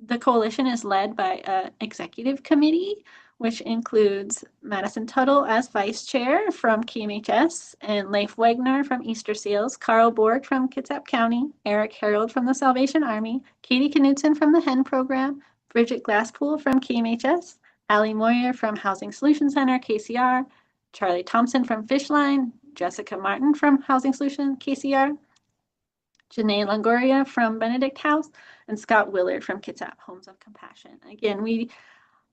The coalition is led by an executive committee, which includes Madison Tuttle as vice chair from KMHS, and Leif Wagner from Easter Seals, Carl Borg from Kitsap County, Eric Harrold from the Salvation Army, Katie Knutsen from the HEN program, Bridget Glasspoole from KMHS, Allie Moyer from Housing Solution Center, KCR, Charlie Thompson from Fishline, Jessica Martin from Housing Solution, KCR, Janae Longoria from Benedict House, and Scott Willard from Kitsap Homes of Compassion. Again, we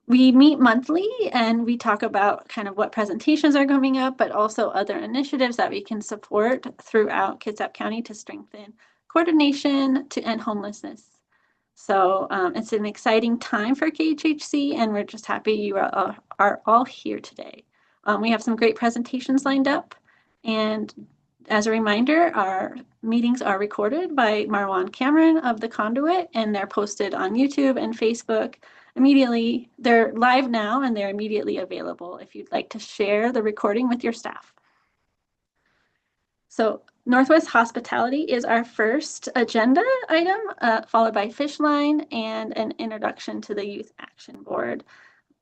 meet monthly and we talk about kind of what presentations are coming up, but also other initiatives that we can support throughout Kitsap County to strengthen coordination to end homelessness. So it's an exciting time for KHHC, and we're just happy you are all here today. We have some great presentations lined up, and as a reminder, our meetings are recorded by Marwan Cameron of the Conduit, and they're posted on YouTube and Facebook immediately. They're live now, and they're immediately available if you'd like to share the recording with your staff. So Northwest Hospitality is our first agenda item, followed by Fishline and an introduction to the Youth Action Board.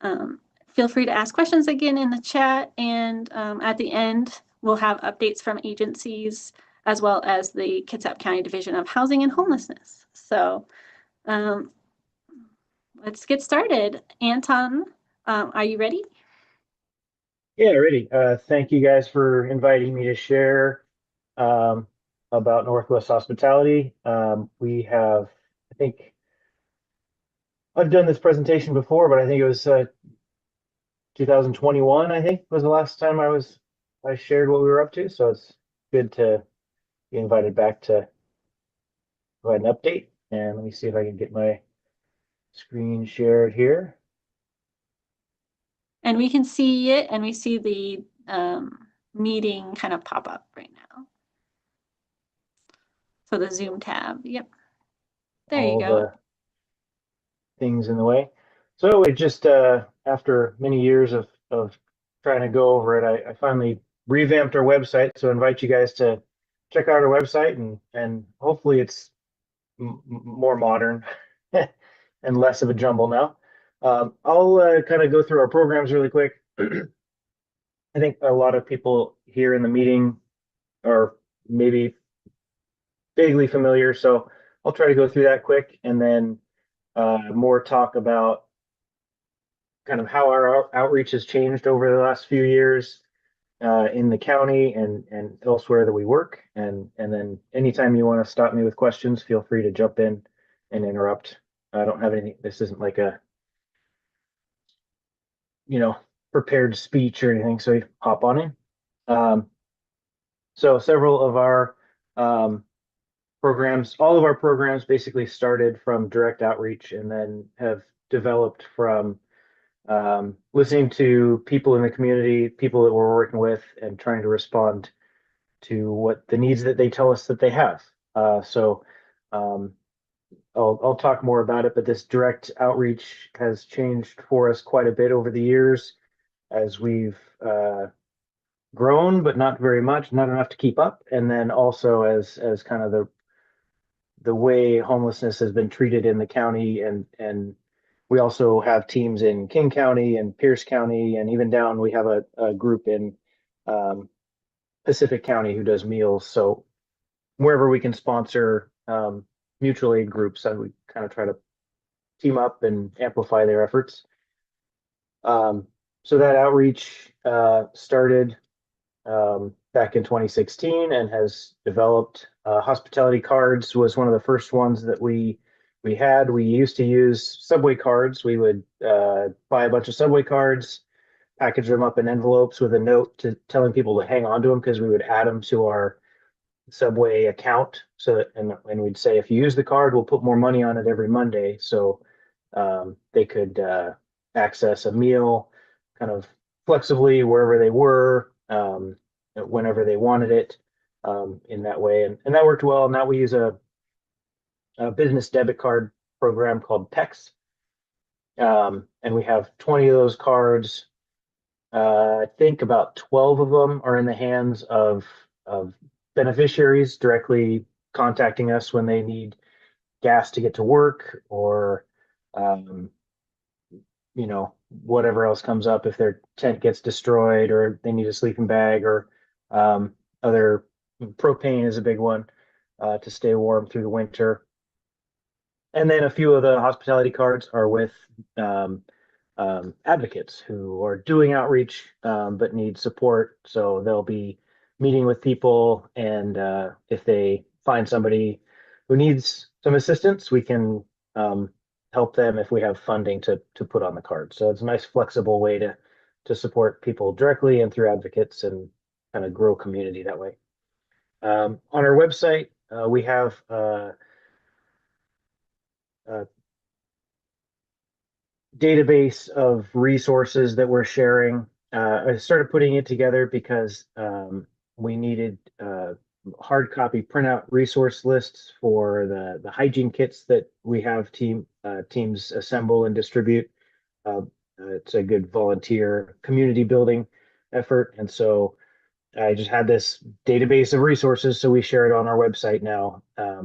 Feel free to ask questions again in the chat, and at the end, we'll have updates from agencies as well as the Kitsap County Division of Housing and Homelessness. So let's get started. Anton, are you ready? Yeah, ready. Thank you guys for inviting me to share about Northwest Hospitality. We have, I think, I've done this presentation before, but I think it was 2021, I think, was the last time I shared what we were up to. So it's good to be invited back to provide an update. And let me see if I can get my screen shared here. And we can see it, and we see the meeting kind of pop up right now. So the Zoom tab, yep. There you go. The things in the way. So it just, after many years of trying to go over it, I finally revamped our website. So I invite you guys to check out our website, and hopefully it's more modern and less of a jumble now. I'll kind of go through our programs really quick. I think a lot of people here in the meeting are maybe vaguely familiar, so I'll try to go through that quick, and then more talk about kind of how our outreach has changed over the last few years in the county and elsewhere that we work. And then anytime you want to stop me with questions, feel free to jump in and interrupt. I don't have anything. This isn't like a, prepared speech or anything, so you hop on in. So several of our programs, all of our programs basically started from direct outreach and then have developed from listening to people in the community, people that we're working with, and trying to respond to what the needs that they tell us that they have. So I'll talk more about it, but this direct outreach has changed for us quite a bit over the years as we've grown, but not very much, not enough to keep up. And then also as kind of the way homelessness has been treated in the county, and we also have teams in King County and Pierce County, and even down we have a group in Pacific County who does meals. So wherever we can sponsor mutual aid groups, we kind of try to team up and amplify their efforts. So that outreach started back in 2016 and has developed. Hospitality cards was one of the first ones that we had. We used to use subway cards. We would buy a bunch of subway cards, package them up in envelopes with a note telling people to hang on to them, because we would add them to our subway account. So and we'd say, if you use the card, we'll put more money on it every Monday. So they could access a meal kind of flexibly wherever they were, whenever they wanted it, in that way. And that worked well. Now we use a business debit card program called PEX. And we have 20 of those cards. I think about 12 of them are in the hands of beneficiaries directly contacting us when they need gas to get to work, or um, whatever else comes up, if their tent gets destroyed or they need a sleeping bag, or um, other propane is a big one, to stay warm through the winter. And then a few of the hospitality cards are with um, advocates who are doing outreach, but need support. So they'll be meeting with people, and if they find somebody who needs some assistance, we can help them if we have funding to put on the card. So it's a nice flexible way to support people directly and through advocates, and kind of grow community that way. On our website, we have a database of resources that we're sharing. I started putting it together because we needed hard copy printout resource lists for the hygiene kits that we have teams assemble and distribute. It's a good volunteer community building effort, and so I just had this database of resources, so we share it on our website now.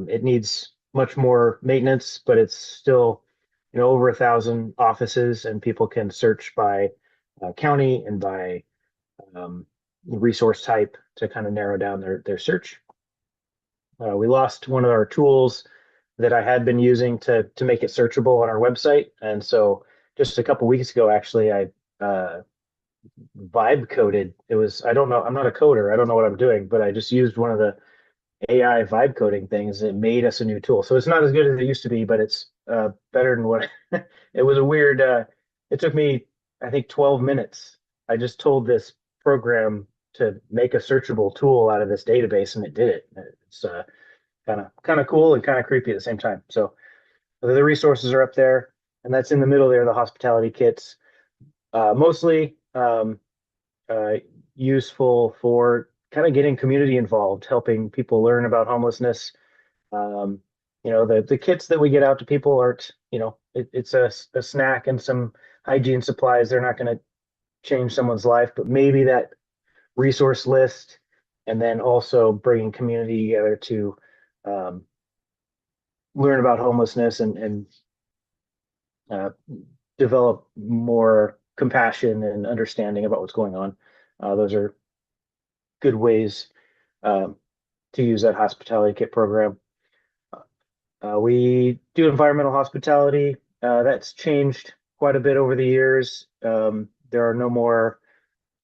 It needs much more maintenance, but it's still, over 1,000 offices, and people can search by county and by resource type to kind of narrow down their search. We lost one of our tools that I had been using to make it searchable on our website, and so just a couple weeks ago, actually, I vibe coded. It was, I don't know, I'm not a coder. I don't know what I'm doing, but I just used one of the AI vibe coding things. It made us a new tool. So it's not as good as it used to be, but it's better than what it was. A weird, it took me, I think, 12 minutes. I just told this program to make a searchable tool out of this database, and it did it. It's kind of cool and kind of creepy at the same time. So the resources are up there, and that's in the middle there, the hospitality kits. Mostly uh, useful for kind of getting community involved, helping people learn about homelessness. Um, the kits that we get out to people aren't, it's a snack and some hygiene supplies. They're not going to change someone's life, but maybe that resource list, and then also bringing community together to um, learn about homelessness, and uh, develop more compassion and understanding about what's going on. Those are good ways um, to use that hospitality kit program. We do environmental hospitality. That's changed quite a bit over the years. There are no more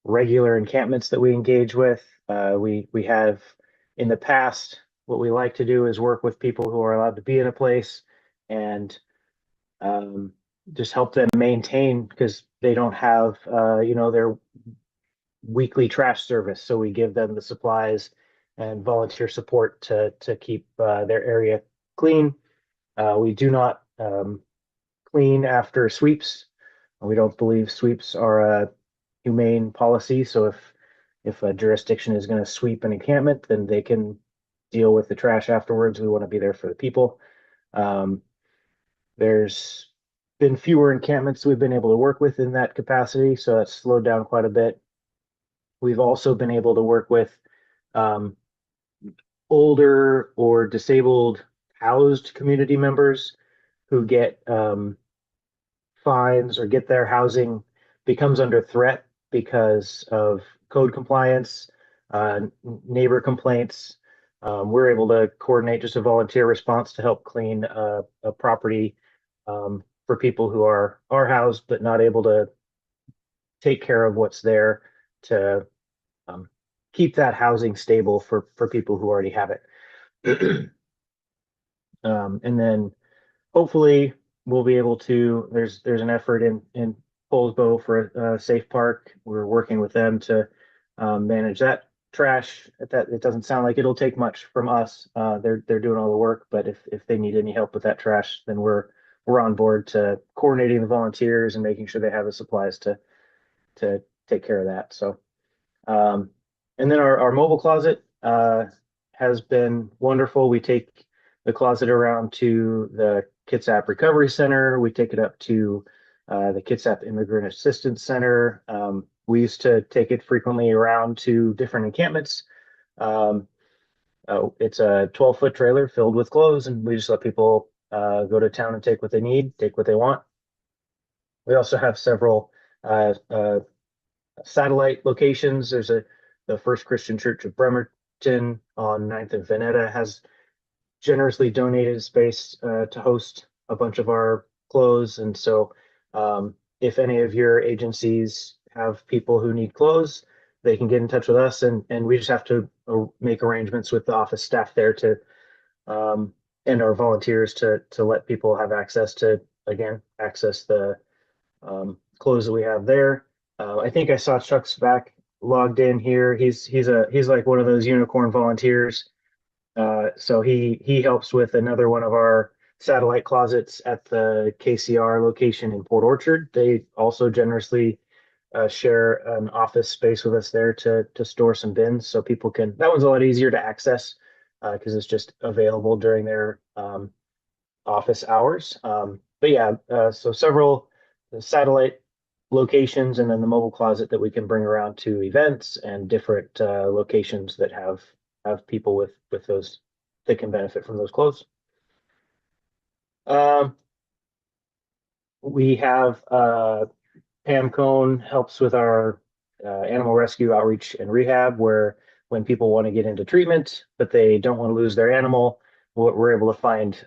regular encampments that we engage with. We have in the past, what we like to do is work with people who are allowed to be in a place, and um, just help them maintain, because they don't have their weekly trash service. So we give them the supplies and volunteer support to keep their area clean. We do not clean after sweeps. We don't believe sweeps are a humane policy. So if a jurisdiction is going to sweep an encampment, then they can deal with the trash afterwards. We want to be there for the people. There's been fewer encampments we've been able to work with in that capacity, so that's slowed down quite a bit. We've also been able to work with um, older or disabled housed community members who get fines, or get their housing becomes under threat because of code compliance, neighbor complaints. We're able to coordinate just a volunteer response to help clean a property for people who are housed but not able to take care of what's there to um, keep that housing stable for people who already have it. And then hopefully we'll be able to, there's an effort in Polsbo for a safe park. We're working with them to manage that trash. That it doesn't sound like it'll take much from us. They're doing all the work, but if they need any help with that trash, then we're on board to coordinating the volunteers and making sure they have the supplies to take care of that. So and then our mobile closet has been wonderful. We take the closet around to the Kitsap Recovery Center. We take it up to the Kitsap Immigrant Assistance Center. We used to take it frequently around to different encampments. It's a 12-foot trailer filled with clothes, and we just let people go to town and take what they need, take what they want. We also have several satellite locations. There's the First Christian Church of Bremerton on 9th and Veneta has generously donated space to host a bunch of our clothes. And so if any of your agencies have people who need clothes, they can get in touch with us, and we just have to make arrangements with the office staff there to and our volunteers to let people have access to, again, access the clothes that we have there. I think I saw Chuck's back logged in here. He's like one of those unicorn volunteers. So he helps with another one of our satellite closets at the KCR location in Port Orchard. They also generously share an office space with us there to store some bins, so people can. That one's a lot easier to access because it's just available during their office hours. But yeah, so several satellite locations, and then the mobile closet that we can bring around to events and different locations that have people with those that can benefit from those clothes. We have Pam Cohn helps with our animal rescue outreach and rehab, where when people want to get into treatment but they don't want to lose their animal, we're able to find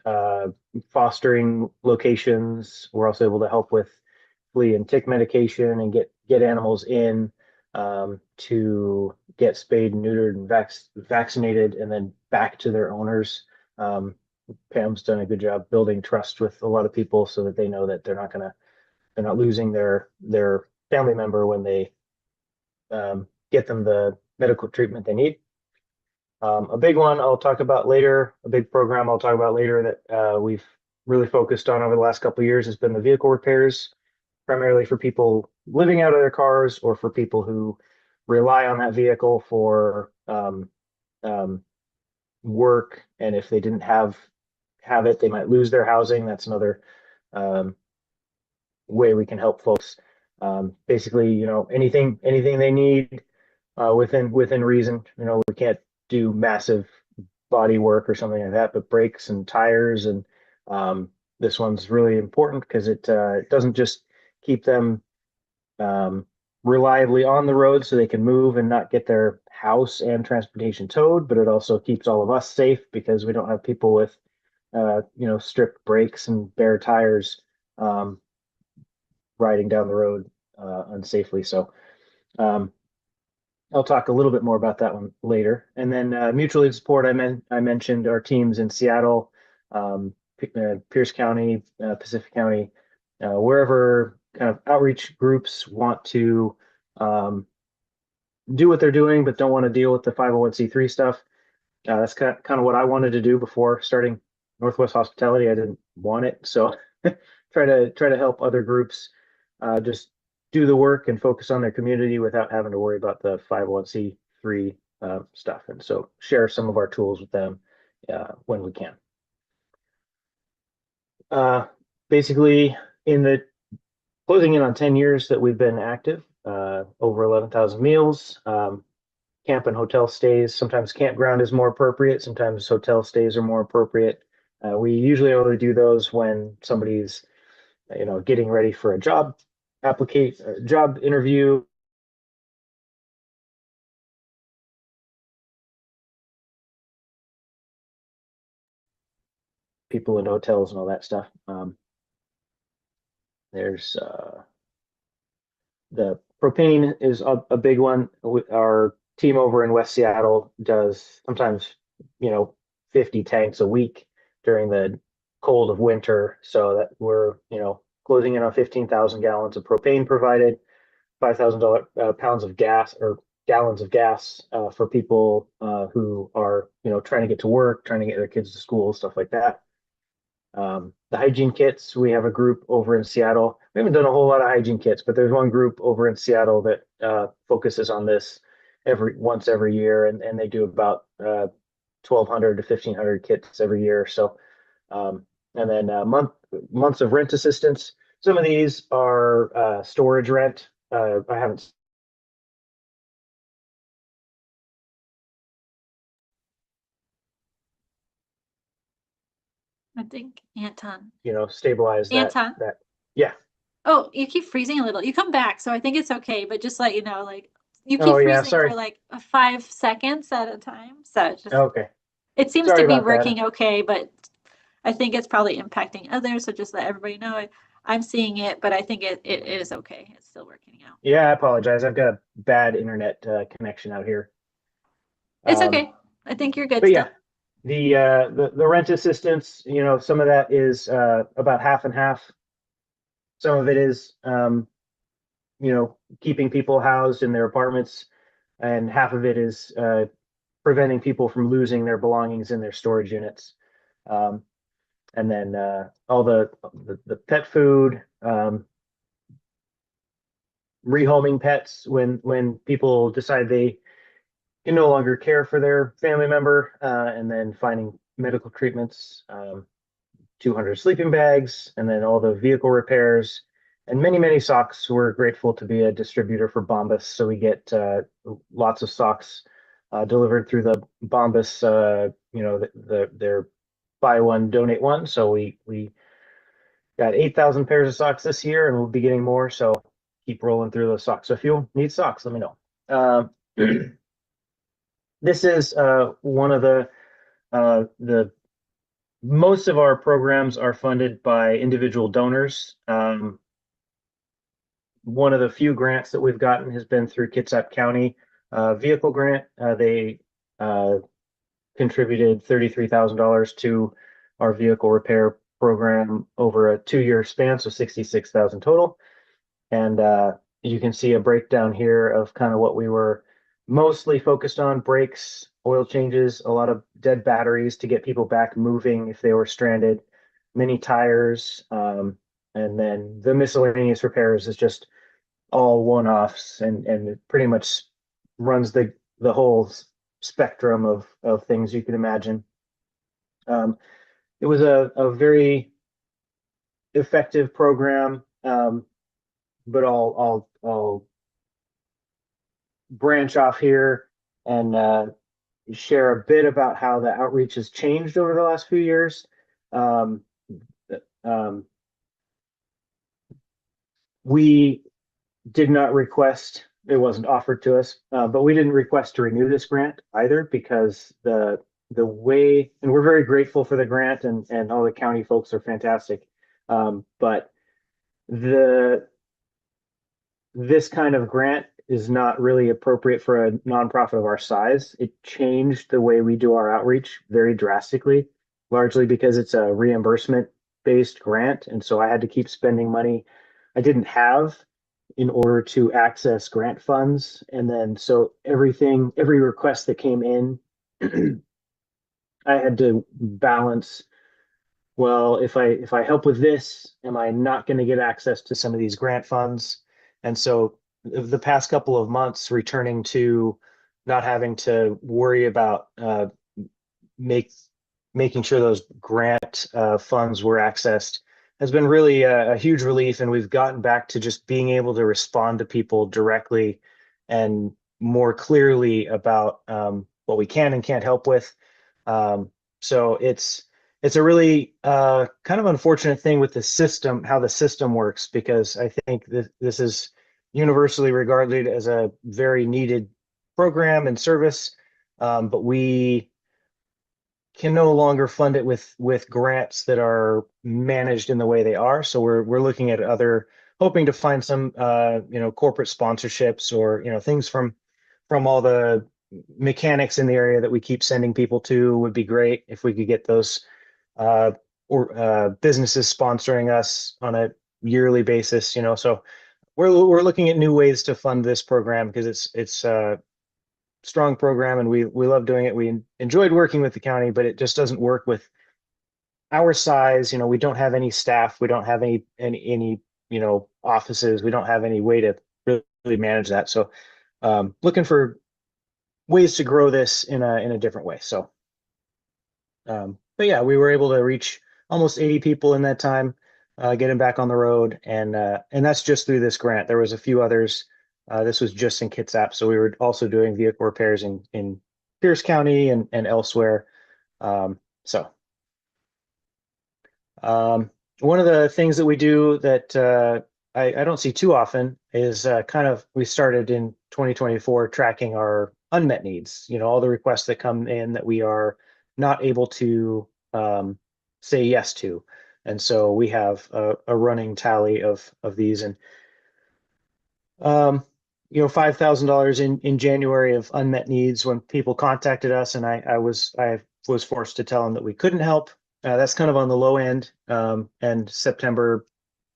fostering locations. We're also able to help with flea and tick medication and get animals in to get spayed and neutered and vaccinated and then back to their owners. Pam's done a good job building trust with a lot of people so that they know that they're not losing their family member when they get them the medical treatment they need. A big one I'll talk about later, a big program I'll talk about later that we've really focused on over the last couple of years has been the vehicle repairs, primarily for people living out of their cars or for people who rely on that vehicle for work. And if they didn't have it, they might lose their housing. That's another way we can help folks. Basically, anything they need within reason. We can't do massive body work or something like that, but brakes and tires, and this one's really important because it doesn't just keep them reliably on the road so they can move and not get their house and transportation towed, but it also keeps all of us safe because we don't have people with stripped brakes and bare tires riding down the road unsafely. So I'll talk a little bit more about that one later. And then mutual aid support, I mentioned our teams in Seattle, Pierce County, Pacific County, wherever kind of outreach groups want to do what they're doing, but don't want to deal with the 501c3 stuff. That's kind of what I wanted to do before starting Northwest Hospitality. I didn't want it, so try to help other groups just do the work and focus on their community without having to worry about the 501c3 stuff. And so share some of our tools with them when we can. Basically, in the closing in on 10 years that we've been active, over 11,000 meals, camp and hotel stays. Sometimes campground is more appropriate. Sometimes hotel stays are more appropriate. We usually only do those when somebody's, getting ready for a job interview. People in hotels and all that stuff. There's the propane is a big one. Our team over in West Seattle does sometimes, 50 tanks a week during the cold of winter. So that we're, closing in on 15,000 gallons of propane provided, 5,000 pounds of gas or gallons of gas for people who are, trying to get to work, trying to get their kids to school, stuff like that. The hygiene kits, we have a group over in Seattle. We haven't done a whole lot of hygiene kits, but there's one group over in Seattle that focuses on this once every year, and they do about 1,200 to 1,500 kits every year. So, and then months of rent assistance. Some of these are storage rent. I haven't. I think Anton. stabilize Anton. that. Yeah. Oh, you keep freezing a little. You come back, so I think it's okay. But just let you know, like you keep Oh yeah, freezing for sorry. like 5 seconds at a time. So just Okay. it seems Sorry to be about that. working okay, but I think it's probably impacting others. So just let everybody know I'm seeing it, but I think it is okay. It's still working out. Yeah, I apologize. I've got a bad internet connection out here. It's Um, okay. I think you're good but yeah, still. the rent assistance, some of that is about half and half. Some of it is keeping people housed in their apartments, and half of it is preventing people from losing their belongings in their storage units. Um, and then all the pet food, rehoming pets when people decide they can no longer care for their family member, and then finding medical treatments, 200 sleeping bags, and then all the vehicle repairs, and many, many socks. We're grateful to be a distributor for Bombas, so we get lots of socks delivered through the Bombas, their buy one, donate one. So we got 8,000 pairs of socks this year, and we'll be getting more. So keep rolling through those socks. So if you need socks, let me know. This is one of the most of our programs are funded by individual donors. One of the few grants that we've gotten has been through Kitsap County vehicle grant. They contributed $33,000 to our vehicle repair program over a 2-year span, so 66,000 total. And you can see a breakdown here of kind of what we were mostly focused on: brakes, oil changes, a lot of dead batteries to get people back moving if they were stranded, mini tires, and then the miscellaneous repairs is just all one-offs, and it pretty much runs the whole spectrum of things you can imagine. It was a very effective program, but I'll branch off here and share a bit about how the outreach has changed over the last few years. Um, um, we did not request, it wasn't offered to us, but we didn't request to renew this grant either, because the way, and we're very grateful for the grant, and all the county folks are fantastic. But this kind of grant is not really appropriate for a nonprofit of our size. It changed the way we do our outreach very drastically, largely because it's a reimbursement based grant. And so I had to keep spending money I didn't have in order to access grant funds. And then so every request that came in, I had to balance, well, if I help with this, am I not going to get access to some of these grant funds? And so the past couple of months, returning to not having to worry about make making sure those grant funds were accessed has been really a huge relief. And we've gotten back to just being able to respond to people directly and more clearly about what we can and can't help with. So it's a really kind of unfortunate thing with the system, how the system works, because I think this is universally regarded as a very needed program and service, but we can no longer fund it with grants that are managed in the way they are. So we're looking at hoping to find some corporate sponsorships, or things from all the mechanics in the area that we keep sending people to. Would be great if we could get those or businesses sponsoring us on a yearly basis. So we're looking at new ways to fund this program, because it's strong program, and we love doing it. We enjoyed working with the county, but it just doesn't work with our size. We don't have any staff. We don't have any offices. We don't have any way to really manage that. So looking for ways to grow this in a different way. So but yeah, we were able to reach almost 80 people in that time, get them back on the road, and that's just through this grant. There was a few others. This was just in Kitsap, so we were also doing vehicle repairs in, Pierce County and elsewhere. So One of the things that we do that I don't see too often is we started in 2024 tracking our unmet needs, all the requests that come in that we are not able to say yes to. And so we have a running tally of these. And $5,000 in January of unmet needs when people contacted us, and I was forced to tell them that we couldn't help. That's kind of on the low end. And September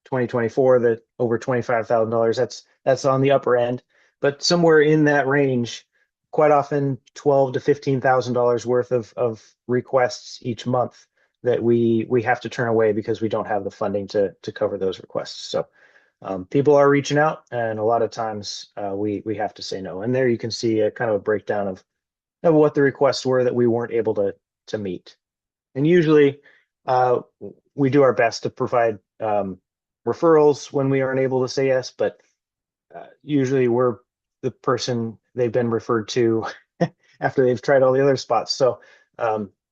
2024, that over $25,000, that's on the upper end. But somewhere in that range, quite often $12 to $15,000 worth of requests each month that we have to turn away because we don't have the funding to cover those requests. So people are reaching out, and a lot of times we have to say no. And there you can see a kind of a breakdown of what the requests were that we weren't able to meet. And usually we do our best to provide referrals when we aren't able to say yes, but usually we're the person they've been referred to after they've tried all the other spots. So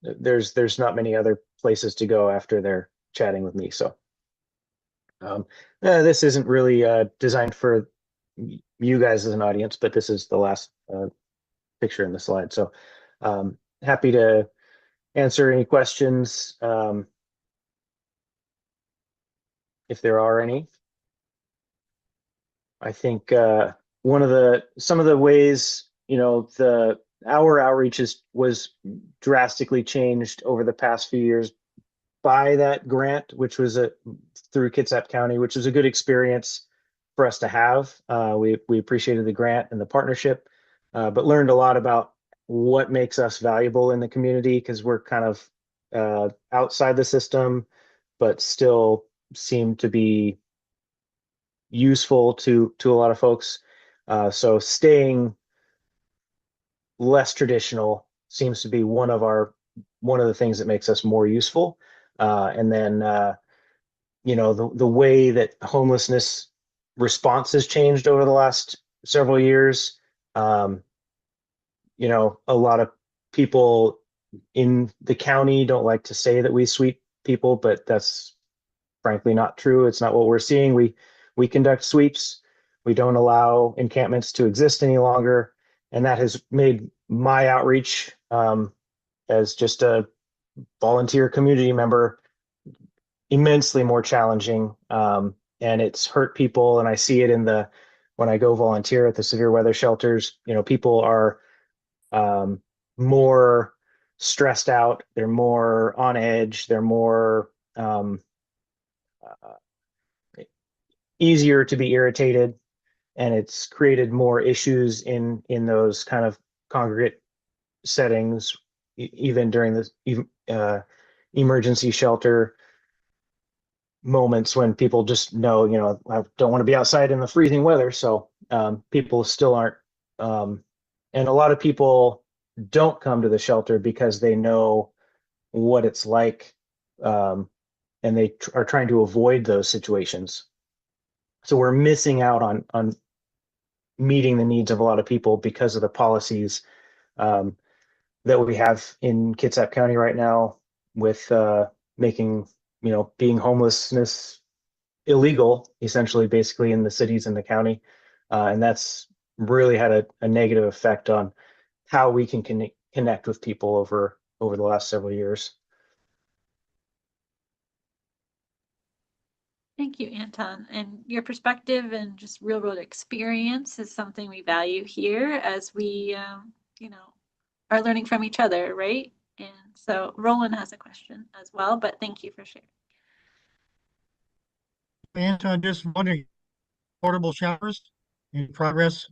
there's not many other places to go after they're chatting with me. So this isn't really designed for you guys as an audience, but this is the last picture in the slide. So happy to answer any questions if there are any. I think some of the ways, our outreach was drastically changed over the past few years by that grant, which was through Kitsap County, which was a good experience for us to have. We appreciated the grant and the partnership, but learned a lot about what makes us valuable in the community, because we're kind of outside the system, but still seem to be useful to a lot of folks. So staying less traditional seems to be one of the things that makes us more useful. And then the way that homelessness response has changed over the last several years. A lot of people in the county don't like to say that we sweep people, but that's frankly not true. It's not what we're seeing. We conduct sweeps. We don't allow encampments to exist any longer, and that has made my outreach as just a volunteer community member immensely more challenging. And it's hurt people, and I see it when I go volunteer at the severe weather shelters. People are more stressed out. They're more on edge. They're more easier to be irritated, and it's created more issues in those kind of congregate settings, even during the emergency shelter moments when people just know, I don't want to be outside in the freezing weather. So people still aren't, and a lot of people don't come to the shelter because they know what it's like, and they are trying to avoid those situations. So we're missing out on meeting the needs of a lot of people because of the policies that we have in Kitsap County right now, with making being homelessness illegal, essentially, basically, in the cities and the county, and that's really had a negative effect on how we can connect with people over the last several years. Thank you, Anton. And your perspective and just real world experience is something we value here as we, are learning from each other, right? And so Roland has a question as well, but thank you for sharing. Anton, just wondering, portable showers in progress?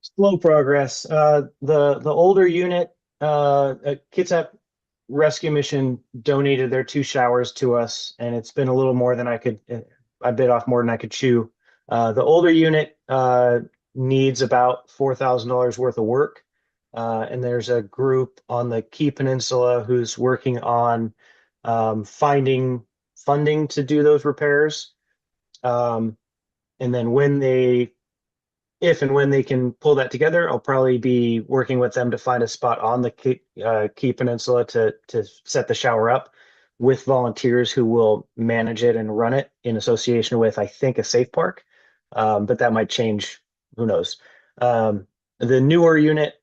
Slow progress. The older unit, Kitsap Rescue Mission donated their 2 showers to us, and it's been a little more than I bit off more than I could chew. The older unit needs about $4,000 worth of work, and there's a group on the Key Peninsula who's working on finding funding to do those repairs. And then if and when they can pull that together, I'll probably be working with them to find a spot on the Key Peninsula to set the shower up. with volunteers who will manage it and run it in association with, I think, a safe park. But that might change. Who knows? The newer unit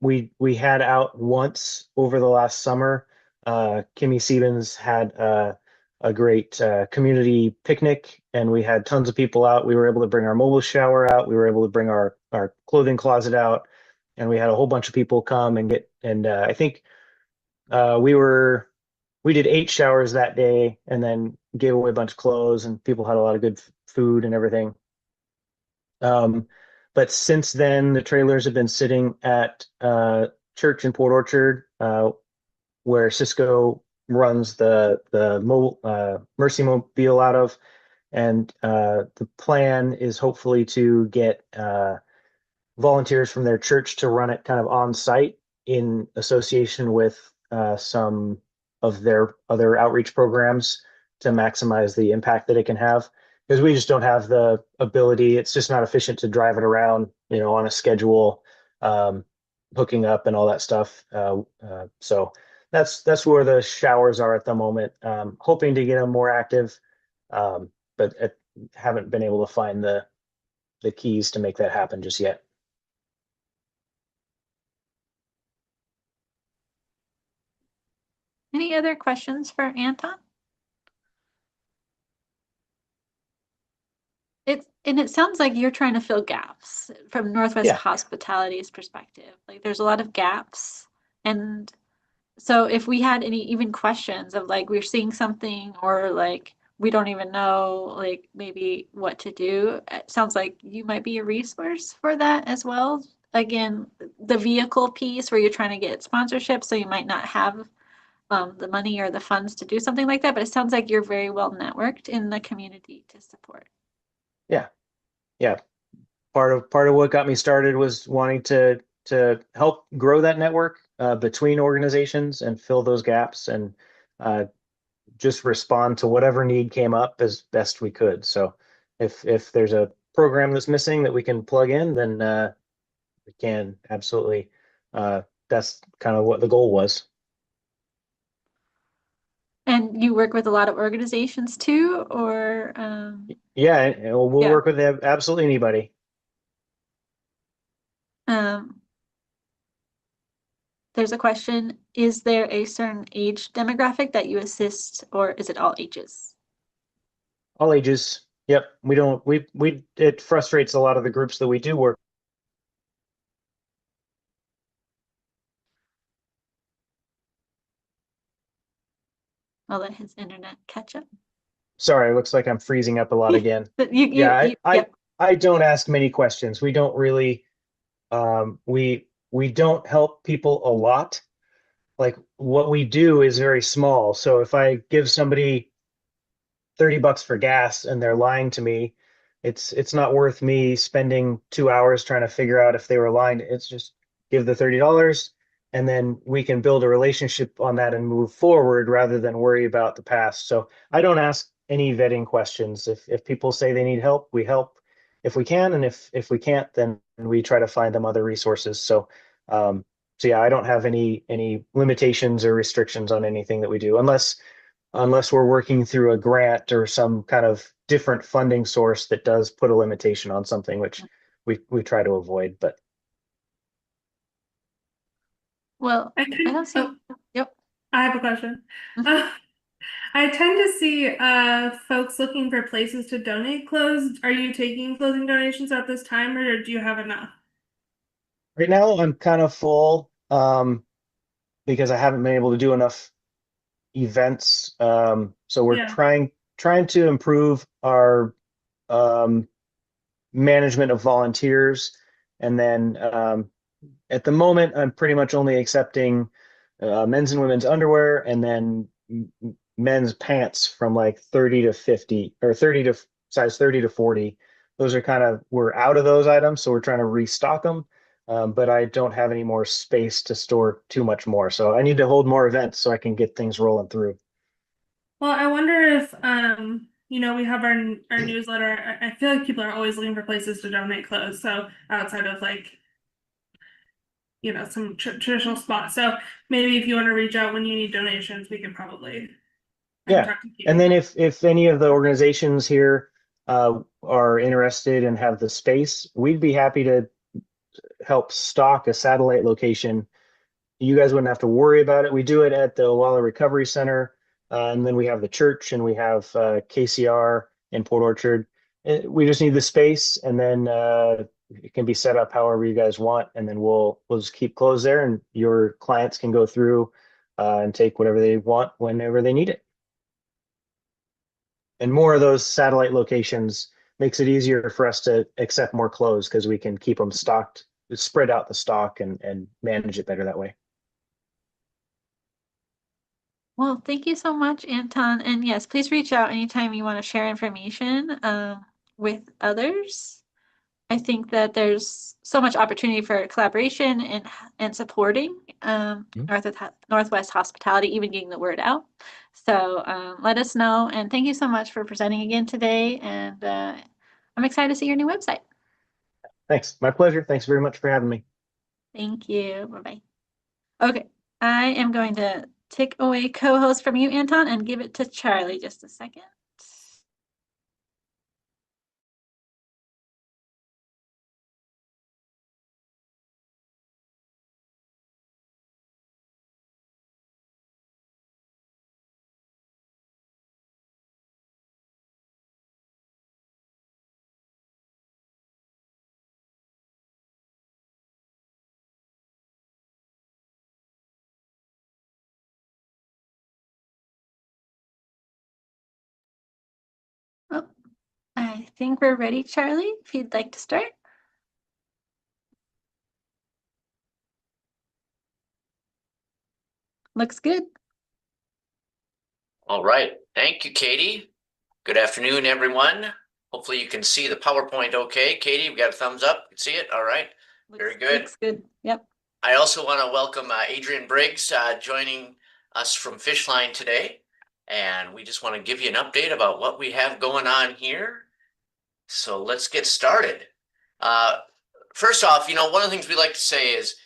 we had out once over the last summer. Kimmy Siebens had a great community picnic, and we had tons of people out. We were able to bring our mobile shower out. We were able to bring our clothing closet out, and we had a whole bunch of people come and get. And I think we did 8 showers that day, and then gave away a bunch of clothes, and people had a lot of good food and everything. But since then, the trailers have been sitting at church in Port Orchard, where Cisco runs the Mercy Mobile out of, and the plan is hopefully to get volunteers from their church to run it kind of on site in association with some of their other outreach programs to maximize the impact that it can have. Because we just don't have the ability. It's just not efficient to drive it around, on a schedule, hooking up and all that stuff. So that's where the showers are at the moment. Hoping to get them more active, but haven't been able to find the keys to make that happen just yet. Any other questions for Anton? It sounds like you're trying to fill gaps from Northwest Yeah. Hospitality's perspective. Like there's a lot of gaps. And so if we had any even questions of like we're seeing something or like we don't even know like maybe what to do, it sounds like you might be a resource for that as well. Again, the vehicle piece where you're trying to get sponsorship, so you might not have the money or the funds to do something like that, but it sounds like you're very well networked in the community to support. Yeah. Part of what got me started was wanting to help grow that network between organizations and fill those gaps, and just respond to whatever need came up as best we could. So if there's a program that's missing that we can plug in, then we can absolutely. That's kind of what the goal was. And you work with a lot of organizations too, or Yeah, and we'll work with absolutely anybody. There's a question, is there a certain age demographic that you assist, or is it all ages? All ages. Yep. It frustrates a lot of the groups that we do work. I'll let his internet catch up. Sorry, it looks like I'm freezing up a lot again. Yeah, I don't ask many questions. We don't really, we don't help people a lot. Like what we do is very small. So if I give somebody $30 for gas and they're lying to me, it's not worth me spending 2 hours trying to figure out if they were lying. It's just give the $30 and then we can build a relationship on that and move forward rather than worry about the past. So I don't ask any vetting questions. If people say they need help, we help if we can, and if we can't, then we try to find them other resources. So yeah, I don't have any limitations or restrictions on anything that we do, unless we're working through a grant or some kind of different funding source that does put a limitation on something, which we try to avoid. But well, I don't see. Yep. I have a question. I tend to see folks looking for places to donate clothes. Are you taking clothing donations at this time, or do you have enough? right now I'm kind of full because I haven't been able to do enough events. So we're trying to improve our management of volunteers, and then at the moment I'm pretty much only accepting men's and women's underwear, and then men's pants from like 30 to 50 or size 30 to 40. Those are we're out of those items, so we're trying to restock them. But I don't have any more space to store too much more. So I need to hold more events so I can get things rolling through. Well, I wonder if we have our newsletter. I feel like people are always looking for places to donate clothes. So outside of like, some traditional spots. So maybe if you want to reach out when you need donations, we could probably I can Yeah. talk to you. And then if any of the organizations here are interested and have the space, we'd be happy to help stock a satellite location. You guys wouldn't have to worry about it. We do it at the Walla Recovery Center, and then we have the church, and we have KCR in Port Orchard. We just need the space, and then it can be set up however you guys want, and then we'll just keep closed there, and your clients can go through and take whatever they want whenever they need it. And more of those satellite locations makes it easier for us to accept more clothes because we can keep them stocked, spread out the stock and manage it better that way. Well, thank you so much, Anton. And yes, please reach out anytime you want to share information with others. I think that there's so much opportunity for collaboration and supporting Northwest hospitality, even getting the word out. So let us know. And thank you so much for presenting again today. And I'm excited to see your new website. Thanks. My pleasure. Thanks very much for having me. Thank you. Bye-bye. Okay, I am going to take away co-host from you, Anton, and give it to Charlie just a second. Oh, I think we're ready, Charlie, if you'd like to start. Looks good. All right. Thank you, Katie. Good afternoon, everyone. Hopefully you can see the PowerPoint okay. Katie, we got a thumbs up. You can see it? All right. Very good. Looks good. Yep. I also want to welcome Adrian Briggs joining us from Fishline today. And we just want to give you an update about what we have going on here. So let's get started. First off, one of the things we like to say is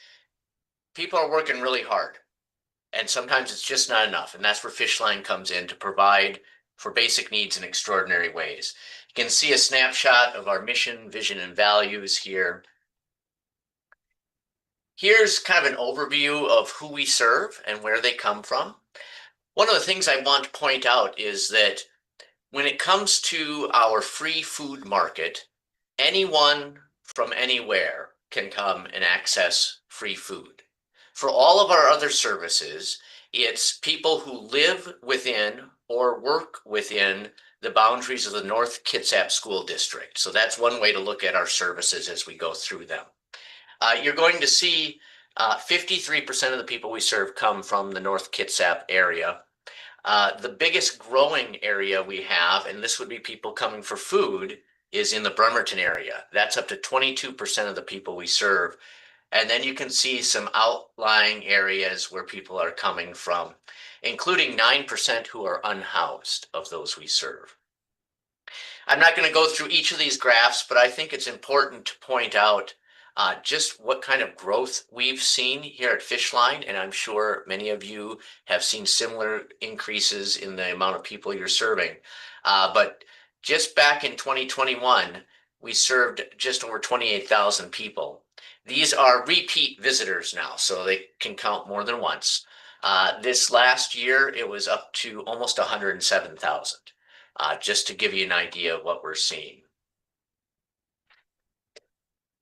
people are working really hard. And sometimes it's just not enough. And that's where Fishline comes in to provide for basic needs in extraordinary ways. You can see a snapshot of our mission, vision, and values here. Here's kind of an overview of who we serve and where they come from. One of the things I want to point out is that when it comes to our free food market, anyone from anywhere can come and access free food. For all of our other services, it's people who live within or work within the boundaries of the North Kitsap School District. So that's one way to look at our services as we go through them. You're going to see 53% of the people we serve come from the North Kitsap area. The biggest growing area we have, and this would be people coming for food, is in the Bremerton area. That's up to 22% of the people we serve. And then you can see some outlying areas where people are coming from, including 9% who are unhoused of those we serve. I'm not going to go through each of these graphs, but I think it's important to point out just what kind of growth we've seen here at Fishline, and I'm sure many of you have seen similar increases in the amount of people you're serving. But just back in 2021, we served just over 28,000 people. These are repeat visitors now, so they can count more than once. This last year, it was up to almost 107,000, just to give you an idea of what we're seeing.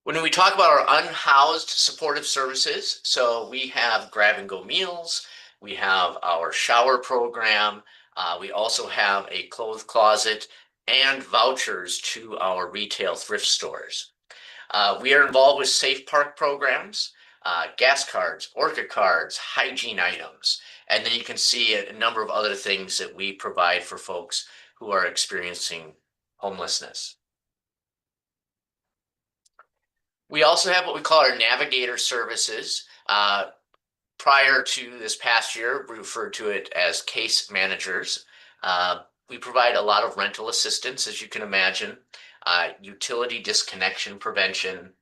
When we talk about our unhoused supportive services, so we have grab-and-go meals, we have our shower program, we also have a clothes closet and vouchers to our retail thrift stores. We are involved with Safe Park programs, gas cards, Orca cards, hygiene items, and then you can see a number of other things that we provide for folks who are experiencing homelessness. We also have what we call our navigator services. Prior to this past year, we referred to it as case managers. We provide a lot of rental assistance, as you can imagine, utility disconnection prevention.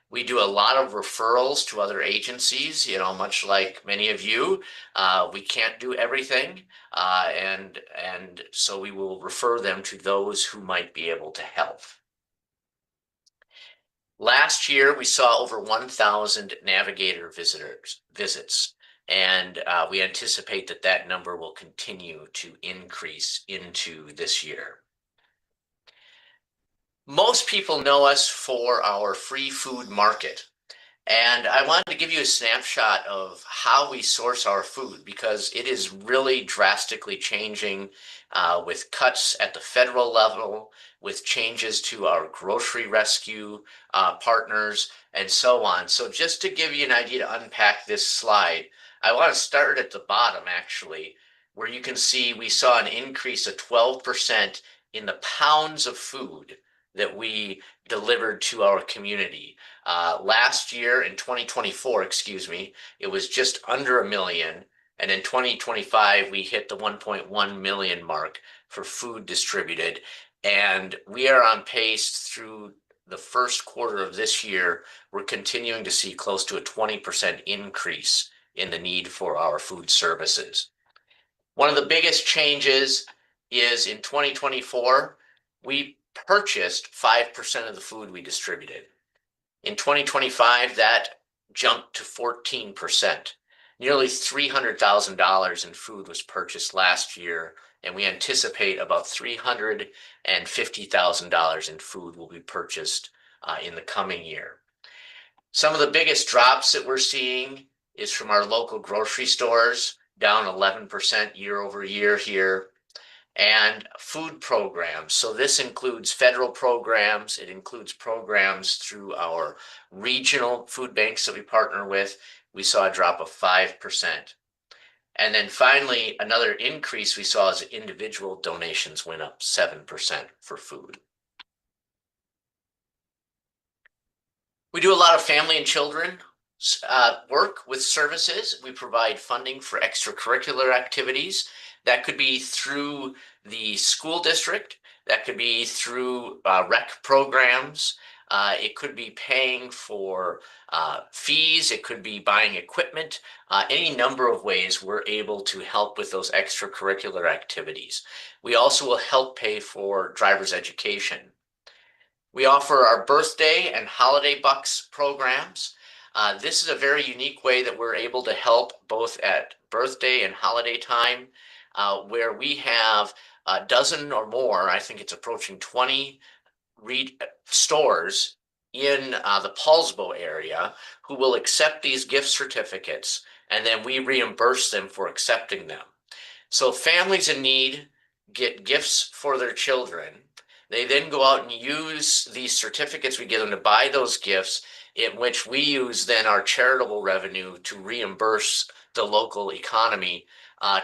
We do a lot of referrals to other agencies, you know, much like many of you. We can't do everything, and so we will refer them to those who might be able to help. Last year, we saw over 1,000 navigator visits, and we anticipate that that number will continue to increase into this year. Most people know us for our free food market. And I wanted to give you a snapshot of how we source our food because it is really drastically changing with cuts at the federal level, with changes to our grocery rescue partners, and so on. So just to give you an idea to unpack this slide, I want to start at the bottom actually, where you can see we saw an increase of 12% in the pounds of food that we delivered to our community. Last year in 2024, excuse me, it was just under 1 million. And in 2025, we hit the 1.1 million mark for food distributed. And we are on pace through the first quarter of this year. We're continuing to see close to a 20% increase in the need for our food services. One of the biggest changes is in 2024, we purchased 5% of the food we distributed. In 2025, that jumped to 14%. Nearly $300,000 in food was purchased last year, and we anticipate about $350,000 in food will be purchased in the coming year. Some of the biggest drops that we're seeing is from our local grocery stores, down 11% year over year here. And food programs. So this includes federal programs. It includes programs through our regional food banks that we partner with. We saw a drop of 5%. And then finally, another increase we saw as individual donations went up 7% for food. We do a lot of family and children work with services. We provide funding for extracurricular activities. That could be through the school district. That could be through rec programs. It could be paying for fees. It could be buying equipment. Any number of ways we're able to help with those extracurricular activities. We also will help pay for driver's education. We offer our birthday and holiday bucks programs. This is a very unique way that we're able to help both at birthday and holiday time, where we have a dozen or more, I think it's approaching 20 stores in the Paulsbo area who will accept these gift certificates, and then we reimburse them for accepting them. So families in need get gifts for their children. They then go out and use these certificates we give them to buy those gifts, in which we use then our charitable revenue to reimburse the local economy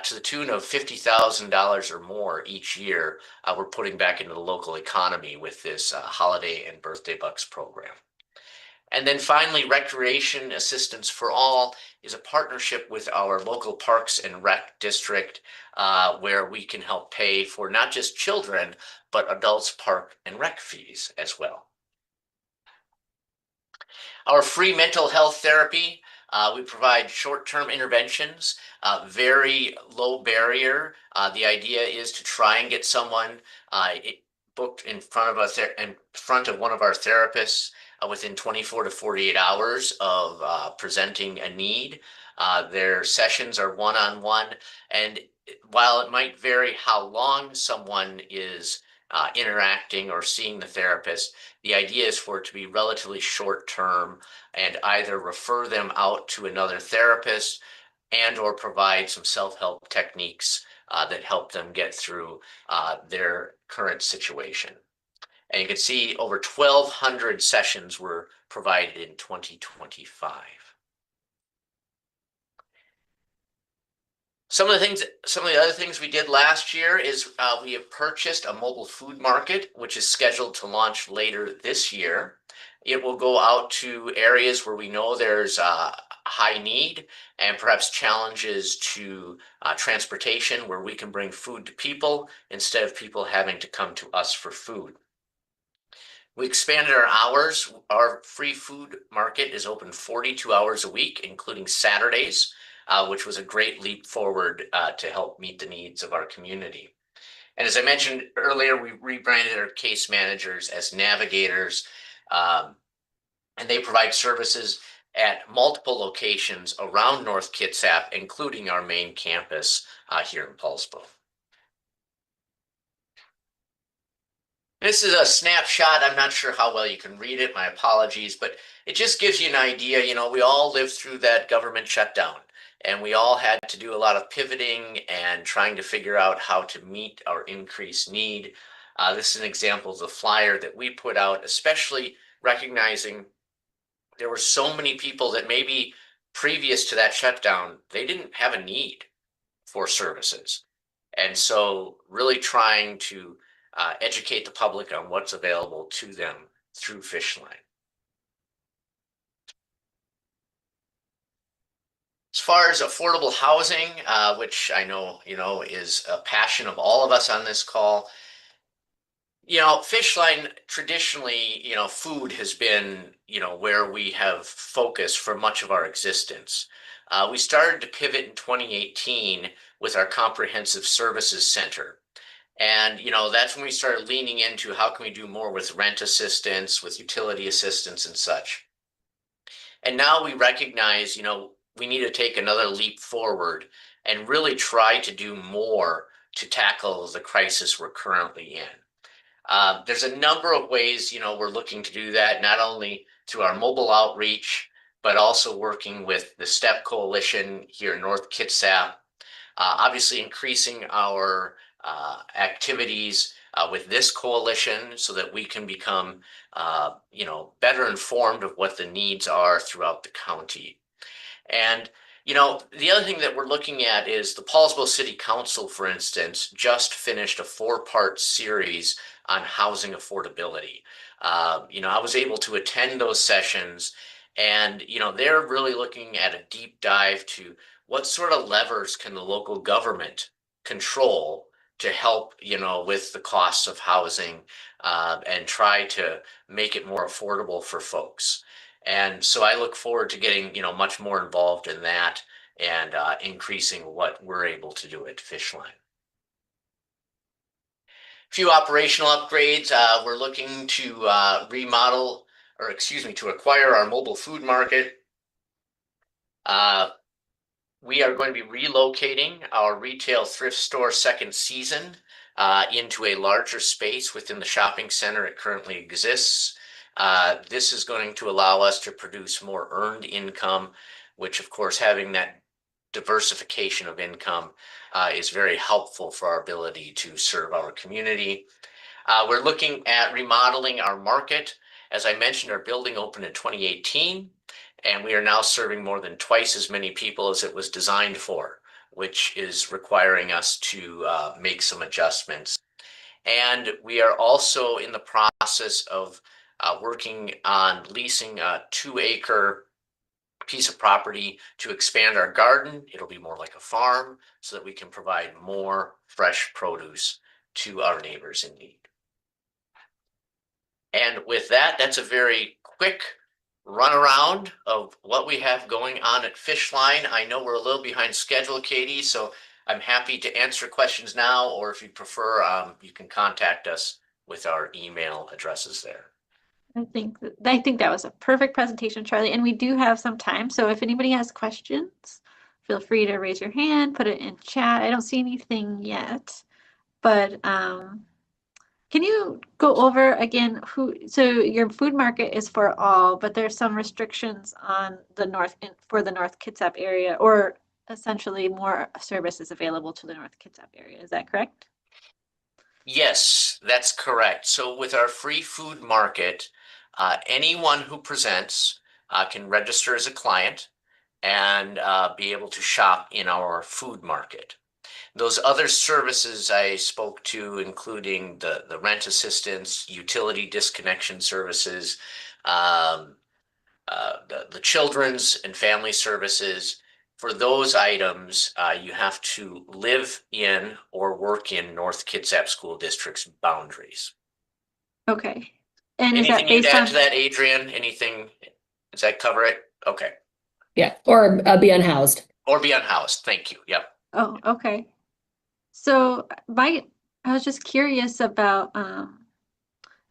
to the tune of $50,000 or more each year. We're putting back into the local economy with this holiday and birthday bucks program. And then finally, Recreation Assistance for All is a partnership with our local Parks and Rec district, where we can help pay for not just children, but adults' park and rec fees as well. Our free mental health therapy, we provide short-term interventions, very low barrier. The idea is to try and get someone booked in front of one of our therapists within 24 to 48 hours of presenting a need. Their sessions are one-on-one, and while it might vary how long someone is interacting or seeing the therapist, the idea is for it to be relatively short term and either refer them out to another therapist and or provide some self-help techniques that help them get through their current situation. And you can see over 1,200 sessions were provided in 2025. Some of the other things we did last year is we have purchased a mobile food market, which is scheduled to launch later this year. It will go out to areas where we know there's high need and perhaps challenges to transportation, where we can bring food to people instead of people having to come to us for food. We expanded our hours. Our free food market is open 42 hours a week, including Saturdays, which was a great leap forward to help meet the needs of our community. And as I mentioned earlier, we rebranded our case managers as navigators, and they provide services at multiple locations around North Kitsap, including our main campus here in Paulsboro. This is a snapshot. I'm not sure how well you can read it. My apologies, but it just gives you an idea. You know, we all lived through that government shutdown, and we all had to do a lot of pivoting and trying to figure out how to meet our increased need. This is an example of the flyer that we put out, especially recognizing there were so many people that maybe previous to that shutdown, they didn't have a need for services. And so really trying to educate the public on what's available to them through Fishline. As far as affordable housing, which I know, is a passion of all of us on this call, Fishline traditionally, food has been, where we have focused for much of our existence. We started to pivot in 2018 with our comprehensive services center. And, that's when we started leaning into how can we do more with rent assistance, with utility assistance and such. And now we recognize, we need to take another leap forward and really try to do more to tackle the crisis we're currently in. There's a number of ways, we're looking to do that, not only through our mobile outreach, but also working with the STEP Coalition here in North Kitsap, obviously increasing our activities with this coalition so that we can become, better informed of what the needs are throughout the county. And, the other thing that we're looking at is the Paulsboro City Council, for instance, just finished a 4-part series on housing affordability. I was able to attend those sessions, and, they're really looking at a deep dive to what sort of levers can the local government control to help, with the costs of housing and try to make it more affordable for folks. And so I look forward to getting, much more involved in that and increasing what we're able to do at Fishline. A few operational upgrades. We're looking to to acquire our mobile food market. We are going to be relocating our retail thrift store second season into a larger space within the shopping center it currently exists. This is going to allow us to produce more earned income, which of course having that diversification of income is very helpful for our ability to serve our community. We're looking at remodeling our market. As I mentioned, our building opened in 2018. And we are now serving more than twice as many people as it was designed for, which is requiring us to make some adjustments. And we are also in the process of working on leasing a 2-acre piece of property to expand our garden. It'll be more like a farm so that we can provide more fresh produce to our neighbors in need. And with that, that's a very quick run around of what we have going on at Fishline. I know we're a little behind schedule, Katie, so I'm happy to answer questions now, or if you prefer, you can contact us with our email addresses there. I think that was a perfect presentation, Charlie, and we do have some time. So if anybody has questions, feel free to raise your hand, put it in chat. I don't see anything yet, but can you go over again so your food market is for all, but there's some restrictions on for the North Kitsap area, or essentially more services available to the North Kitsap area. Is that correct? Yes, that's correct. So with our free food market, anyone who presents can register as a client and be able to shop in our food market. Those other services I spoke to, including the rent assistance, utility disconnection services, the children's and family services, for those items, you have to live in or work in North Kitsap School District's boundaries. Okay. And is that Anything you'd based add on, to that, Adrian? Anything? Does that cover it? Okay. Yeah, or be unhoused. Or be unhoused. Thank you. Yep. oh, okay. So I was just curious about, do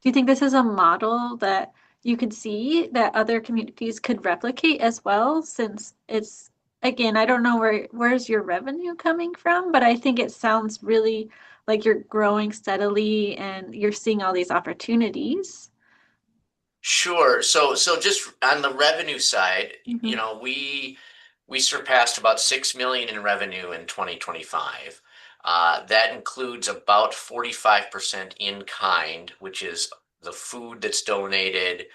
you think this is a model that you could see that other communities could replicate as well? Since it's, again, I don't know where's your revenue coming from, but I think it sounds really like you're growing steadily and you're seeing all these opportunities. Sure. So just on the revenue side, Mhm. you know, we surpassed about 6 million in revenue in 2025. That includes about 45% in kind, which is the food that's donated,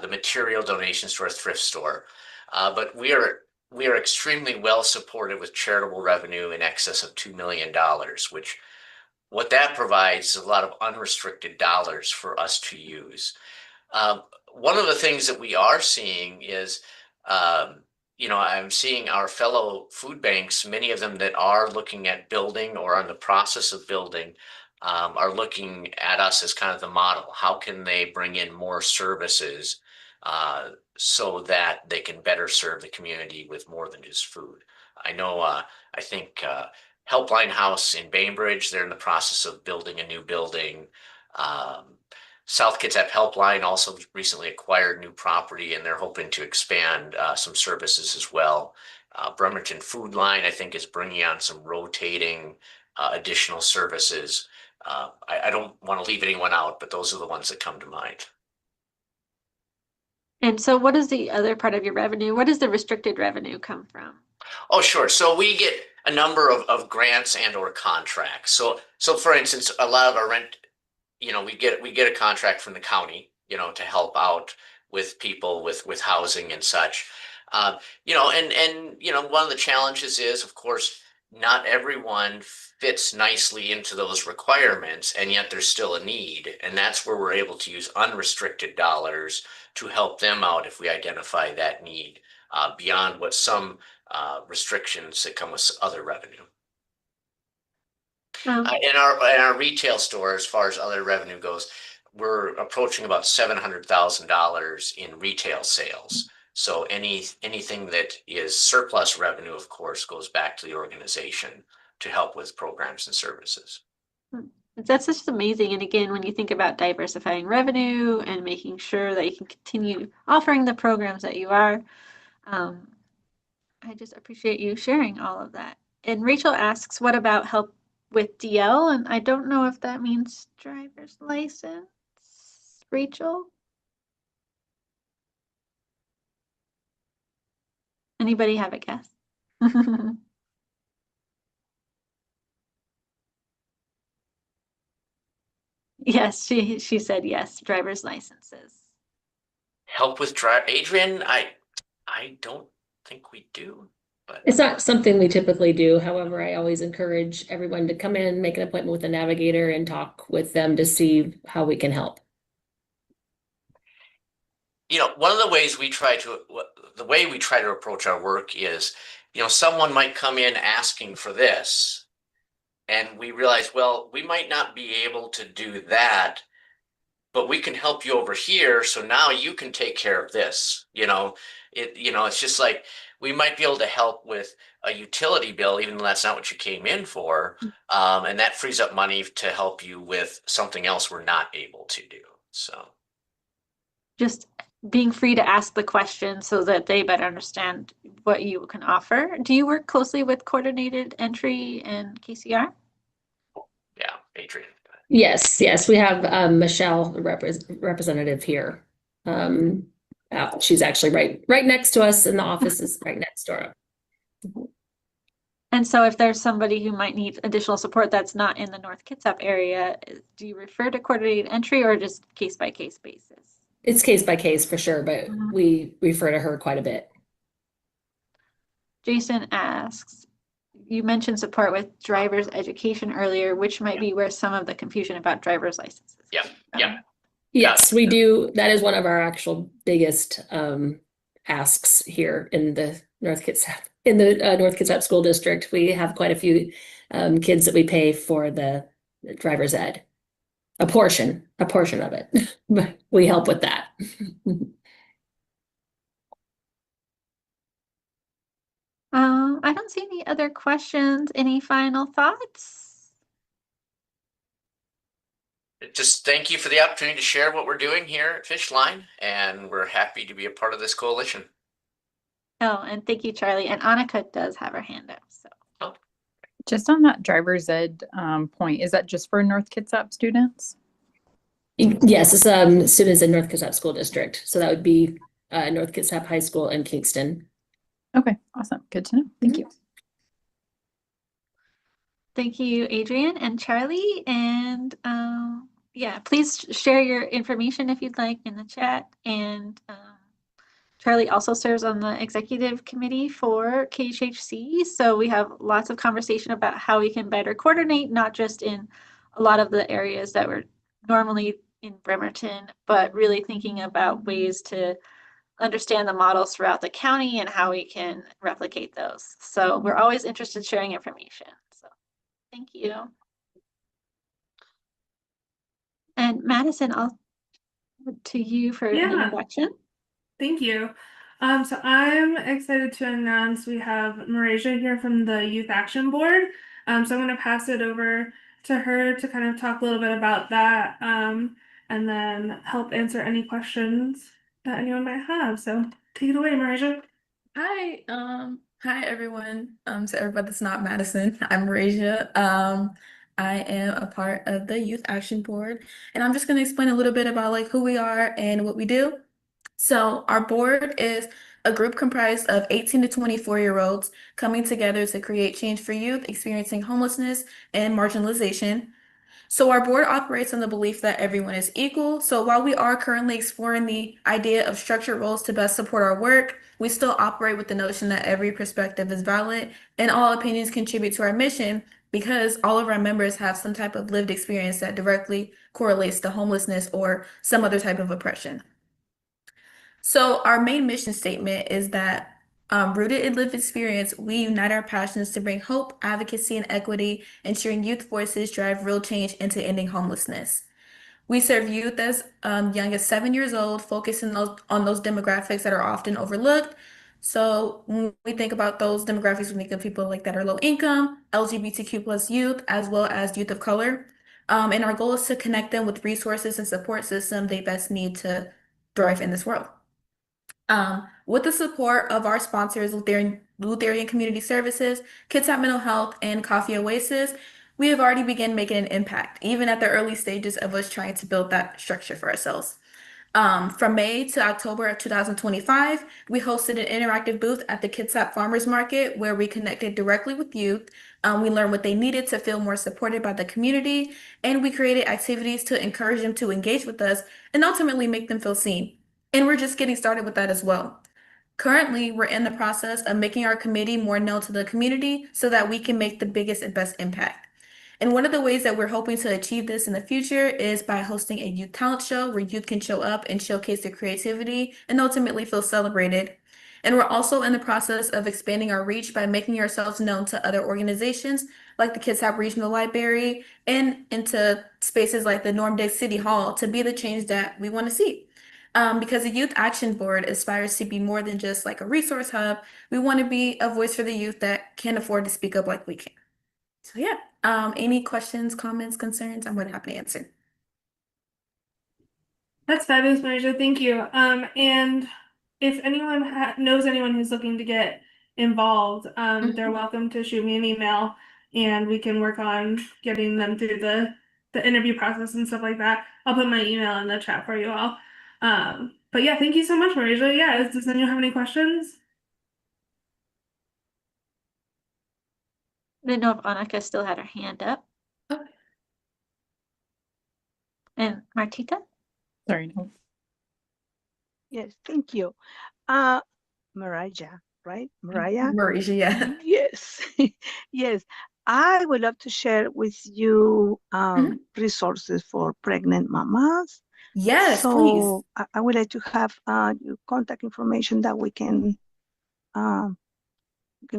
the material donations to our thrift store. But we are extremely well supported with charitable revenue in excess of $2 million, which what that provides is a lot of unrestricted dollars for us to use. One of the things that we are seeing is, you know, I'm seeing our fellow food banks, many of them that are looking at building or are in the process of building, are looking at us as kind of the model. How can they bring in more services so that they can better serve the community with more than just food? I know, I think Helpline House in Bainbridge, they're in the process of building a new building. South Kitsap Helpline also recently acquired new property, and they're hoping to expand some services as well. Bremerton Food Line, I think, is bringing on some rotating additional services. I don't want to leave anyone out, but those are the ones that come to mind. And so what is the other part of your revenue? What does the restricted revenue come from? Oh, sure. So we get a number of grants and or contracts. So for instance, a lot of our rent, you know, we get a contract from the county, you know, to help out with people with housing and such. You know, and you know, one of the challenges is, of course, not everyone fits nicely into those requirements, and yet there's still a need, and that's where we're able to use unrestricted dollars to help them out if we identify that need beyond what some restrictions that come with other revenue. In our retail store, as far as other revenue goes, we're approaching about $700,000 in retail sales. So anything that is surplus revenue, of course, goes back to the organization to help with programs and services. That's just amazing. And again, when you think about diversifying revenue and making sure that you can continue offering the programs that you are, I just appreciate you sharing all of that. And Rachel asks, what about help with DL? And I don't know if that means driver's license. Rachel? Anybody have a guess? Yes, she said yes, driver's licenses. Help with Adrian, I don't think we do, but It's not something we typically do. However, I always encourage everyone to come in, make an appointment with a navigator and talk with them to see how we can help. you know, one of the ways we try to approach our work is, you know, someone might come in asking for this, and we realize, well, we might not be able to do that, but we can help you over here. So now you can take care of this. You know, it's just like we might be able to help with a utility bill, even though that's not what you came in for. And that frees up money to help you with something else we're not able to do. So Just being free to ask the question so that they better understand what you can offer. Do you work closely with coordinated entry and KCR? yeah, Adrian. Yes, we have Michelle, the representative here. She's actually right next to us, and the office is right next door. And so if there's somebody who might need additional support that's not in the North Kitsap area, do you refer to coordinated entry or just case by case basis? It's case by case for sure, but we refer to her quite a bit. Jason asks, you mentioned support with driver's education earlier, which might be where some of the confusion about driver's licenses. Yeah. Yes, we do. That is one of our actual biggest asks here in the North Kitsap School District. We have quite a few kids that we pay for the driver's ed. a portion of it. But we help with that. I don't see any other questions. Any final thoughts? Just thank you for the opportunity to share what we're doing here at Fishline, and we're happy to be a part of this coalition. Oh, and thank you, Charlie. And Annika does have her hand up. So Just on that driver's ed point, is that just for North Kitsap students? Yes, it's students in North Kitsap School District. So that would be North Kitsap High School and Kingston. Okay, awesome. Good to know. Thank you. thank you, Adrian and Charlie. And yeah, please share your information if you'd like in the chat. And Charlie also serves on the executive committee for KHHC. So we have lots of conversation about how we can better coordinate, not just in a lot of the areas that we're normally in Bremerton, but really thinking about ways to understand the models throughout the county and how we can replicate those. So we're always interested in sharing information. So thank you. And Madison, I'll to you for an introduction. Thank you. So I'm excited to announce we have Marasia here from the Youth Action Board. So I'm going to pass it over to her to kind of talk a little bit about that, and then help answer any questions that anyone might have. So take it away, Marasia. Hi, hi everyone. To everybody that's not Madison, I'm Marasia. I am a part of the Youth Action Board, and I'm just going to explain a little bit about like who we are and what we do. So our board is a group comprised of 18 to 24-year-olds coming together to create change for youth experiencing homelessness and marginalization. So our board operates on the belief that everyone is equal. So while we are currently exploring the idea of structured roles to best support our work, we still operate with the notion that every perspective is valid and all opinions contribute to our mission because all of our members have some type of lived experience that directly correlates to homelessness or some other type of oppression. So our main mission statement is that rooted in lived experience, we unite our passions to bring hope, advocacy, and equity, ensuring youth voices drive real change into ending homelessness. We serve youth as young as 7 years old, focusing on those demographics that are often overlooked. So when we think about those demographics, we think of people like that are low income, LGBTQ plus youth, as well as youth of color. And our goal is to connect them with resources and support systems they best need to thrive in this world. With the support of our sponsors, Lutheran Community Services, Kitsap Mental Health, and Coffee Oasis, we have already begun making an impact, even at the early stages of us trying to build that structure for ourselves. From May to October of 2025, we hosted an interactive booth at the Kitsap Farmers Market where we connected directly with youth. We learned what they needed to feel more supported by the community, and we created activities to encourage them to engage with us and ultimately make them feel seen. And we're just getting started with that as well. Currently, we're in the process of making our committee more known to the community so that we can make the biggest and best impact. And one of the ways that we're hoping to achieve this in the future is by hosting a youth talent show where youth can show up and showcase their creativity and ultimately feel celebrated. And we're also in the process of expanding our reach by making ourselves known to other organizations like the Kitsap Regional Library and into spaces like the Norm-Dig City Hall to be the change that we want to see. Because the Youth Action Board aspires to be more than just like a resource hub. We want to be a voice for the youth that can't afford to speak up like we can. So yeah, any questions, comments, concerns, I'm more than happy to answer. That's fabulous, Marasia. Thank you. And if anyone knows anyone who's looking to get involved, they're welcome to shoot me an email and we can work on getting them through the interview process and stuff like that. I'll put my email in the chat for you all. But yeah, thank you so much, Marasia. Yeah, does anyone have any questions? I didn't know if Annika still had her hand up. Okay. And Martita? Sorry, no. Yes, thank you. Marasia, right? Mariah? Marasia, yeah. Yes, yes. I would love to share with you resources for pregnant mamas. Yes, so please. I would like to have your contact information that we can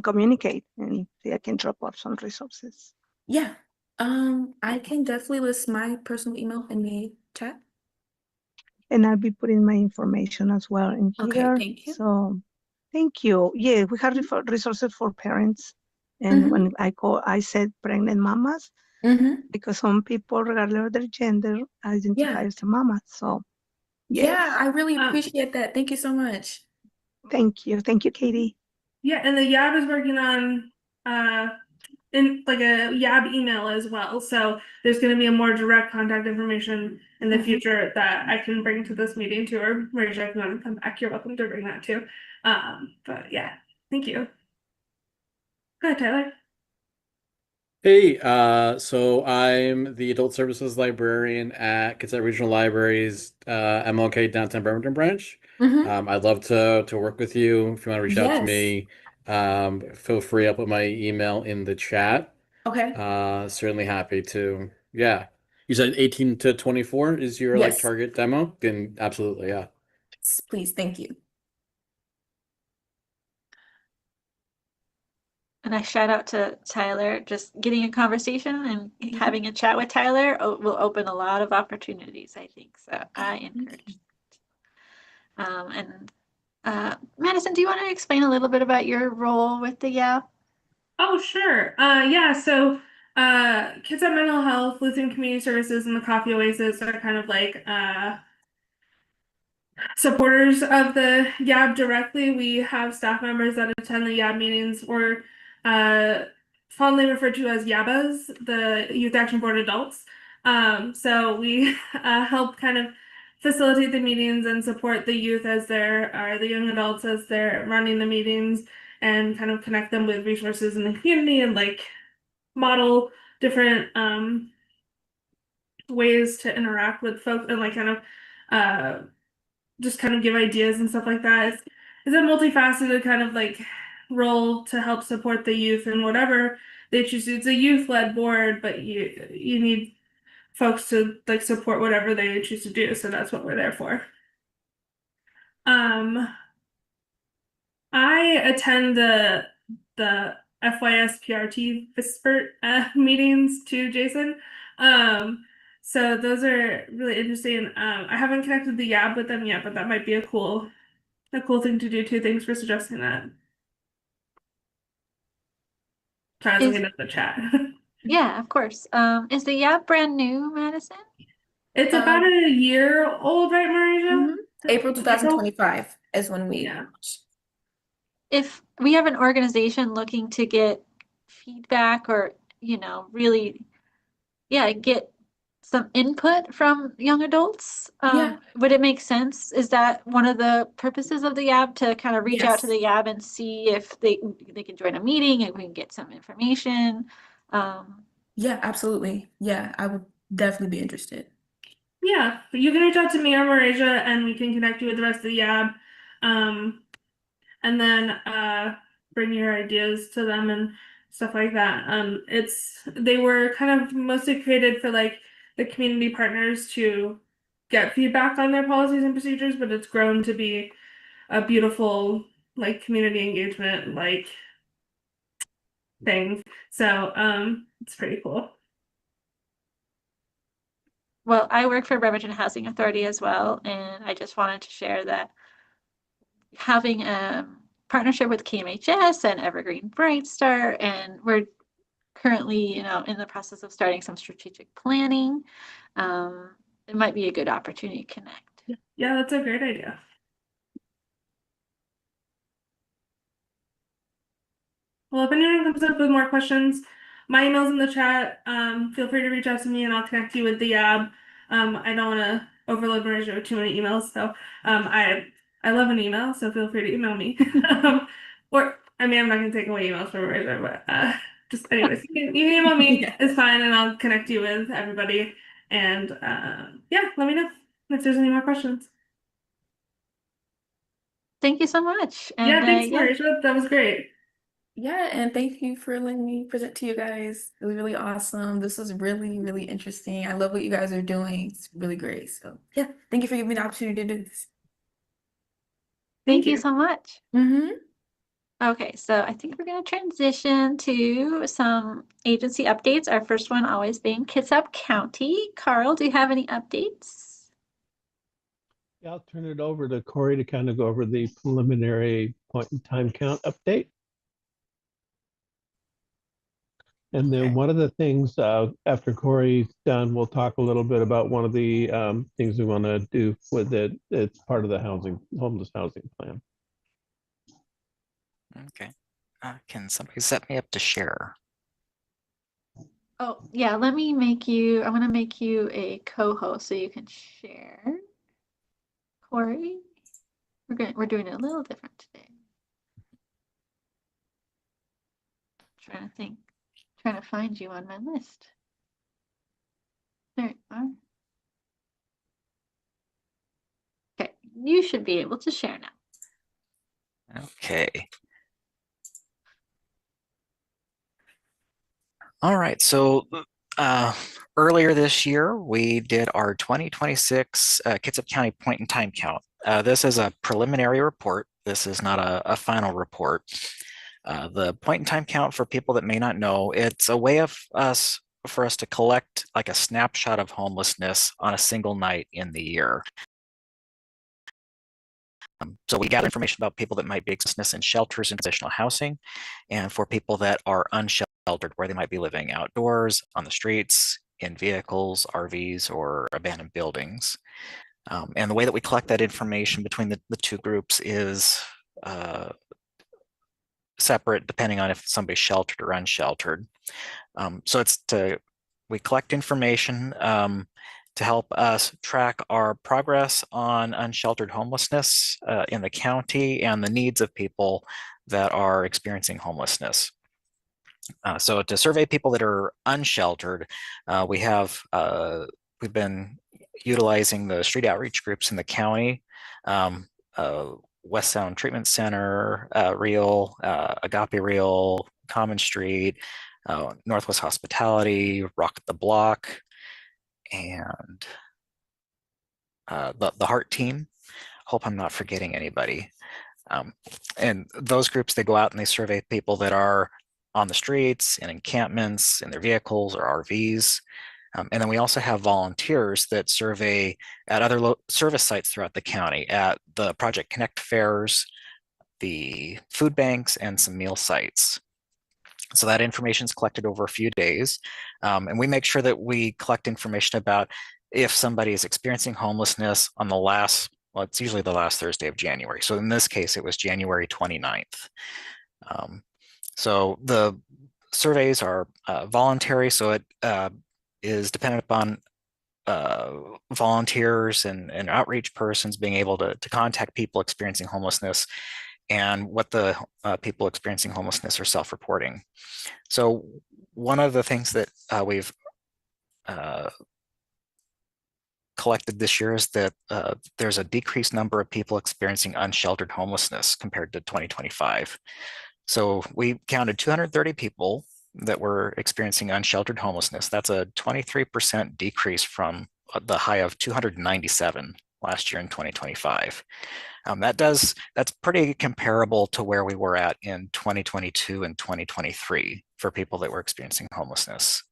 communicate and see I can drop off some resources. Yeah. I can definitely list my personal email in the chat. And I'll be putting my information as well in Okay, here. thank you. So thank you. Yeah, we have resources for parents. And when I said pregnant mamas, because some people, regardless of their gender, identify as a mama. So Yeah, yes, I really appreciate that. Thank you so much. thank you. Thank you, Katie. Yeah, and the YAB is working on in like a YAB email as well. So there's going to be a more direct contact information in the future that I can bring to this meeting too, or Marisha, if you want to come back, you're welcome to bring that too. But yeah, thank you. Go ahead, Tyler. Hey, so I'm the Adult Services Librarian at Kitsap Regional Library's MLK Downtown Bremerton branch. I'd love to work with you. If you want to reach out to me, feel free. I'll put my email in the chat. Okay. Certainly happy to. Yeah. You said 18 to 24 is your like Yes. target demo? Then absolutely, yeah. Please, thank you. And I shout out to Tyler, just getting a conversation and having a chat with Tyler will open a lot of opportunities, I think. So I encourage it. Madison, do you want to explain a little bit about your role with the YAB? Oh, sure. Yeah, so Kitsap Mental Health, Lutheran Community Services, and the Coffee Oasis are kind of like supporters of the YAB directly. We have staff members that attend the YAB meetings, or fondly referred to as YABAs, the Youth Action Board adults. So we help kind of facilitate the meetings and support the youth as the young adults as they're running the meetings, and kind of connect them with resources in the community and like model different ways to interact with folks and like kind of just kind of give ideas and stuff like that. It's a multifaceted kind of like role to help support the youth and whatever they choose to. It's a youth-led board, but you need folks to like support whatever they choose to do. So that's what we're there for. I attend the FYS PRT FISPERT meetings too, Jason. So those are really interesting. I haven't connected the YAB with them yet, but that might be a cool thing to do too. Thanks for suggesting that. Sorry, I was looking at the chat. Yeah, of course. Is the YAB brand new, Madison? It's about a year old, right, Marisha? April 2025 is when we launched. If we have an organization looking to get feedback or, really, get some input from young adults, would it make sense? Is that one of the purposes of the YAB, to kind of reach out to the YAB and see if they can join a meeting and we can get some information? Yeah, absolutely. Yeah, I would definitely be interested. Yeah, you can reach out to me or Marisha and we can connect you with the rest of the YAB. And then bring your ideas to them and stuff like that. They were kind of mostly created for like the community partners to get feedback on their policies and procedures, but it's grown to be a beautiful like community engagement like thing. So it's pretty cool. Well, I work for Bremerton Housing Authority as well, and I just wanted to share that having a partnership with KMHS and Evergreen Bright Star, and we're currently, in the process of starting some strategic planning. It might be a good opportunity to connect. Yeah, that's a great idea. Well, if anyone comes up with more questions, my email's in the chat. Feel free to reach out to me and I'll connect you with the YAB. I don't want to overload Marisha with too many emails, so I love an email, so feel free to email me. Or I'm not gonna take away emails from Marisha, but just anyways, you can email me. It's fine, and I'll connect you with everybody. And let me know if there's any more questions. Thank you so much. And, yeah, thanks, Marisha. That was great. Yeah, and thank you for letting me present to you guys. It was really awesome. This was really, really interesting. I love what you guys are doing. It's really great. So yeah, thank you for giving me the opportunity to do this. Thank you so much. Okay, so I think we're going to transition to some agency updates. Our first one always being Kitsap County. Carl, do you have any updates? Yeah, I'll turn it over to Corey to kind of go over the preliminary point in time count update. And then one of the things after Corey's done, we'll talk a little bit about one of the things we want to do with it. It's part of the homeless housing plan. Okay. Can somebody set me up to share? Oh, yeah, let me make you, I'm going to make you a co-host so you can share. Corey, we're doing it a little different today. Trying to find you on my list. There you are. Okay, you should be able to share now. Okay. All right, so earlier this year, we did our 2026 Kitsap County point in time count. This is a preliminary report. This is not a final report. The point in time count, for people that may not know, it's a way for us to collect like a snapshot of homelessness on a single night in the year. So we gather information about people that might be homelessness in shelters and transitional housing, and for people that are unsheltered, where they might be living outdoors, on the streets, in vehicles, RVs, or abandoned buildings. And the way that we collect that information between the two groups is separate depending on if somebody's sheltered or unsheltered. So we collect information to help us track our progress on unsheltered homelessness in the county and the needs of people that are experiencing homelessness. So to survey people that are unsheltered, we've been utilizing the street outreach groups in the county, West Sound Treatment Center, Real, Agape Real, Common Street, Northwest Hospitality, Rock the Block, and the Heart Team. Hope I'm not forgetting anybody. And those groups, they go out and they survey people that are on the streets, in encampments, in their vehicles or RVs. And then we also have volunteers that survey at other service sites throughout the county, at the Project Connect fairs, the food banks, and some meal sites. So that information is collected over a few days. And we make sure that we collect information about if somebody is experiencing homelessness on it's usually the last Thursday of January. So in this case, it was January 29th. So the surveys are voluntary, so it is dependent upon volunteers and outreach persons being able to contact people experiencing homelessness and what the people experiencing homelessness are self-reporting. So one of the things that we've collected this year is that there's a decreased number of people experiencing unsheltered homelessness compared to 2025. So we counted 230 people that were experiencing unsheltered homelessness. That's a 23% decrease from the high of 297 last year in 2025. That's pretty comparable to where we were at in 2022 and 2023 for people that were experiencing homelessness.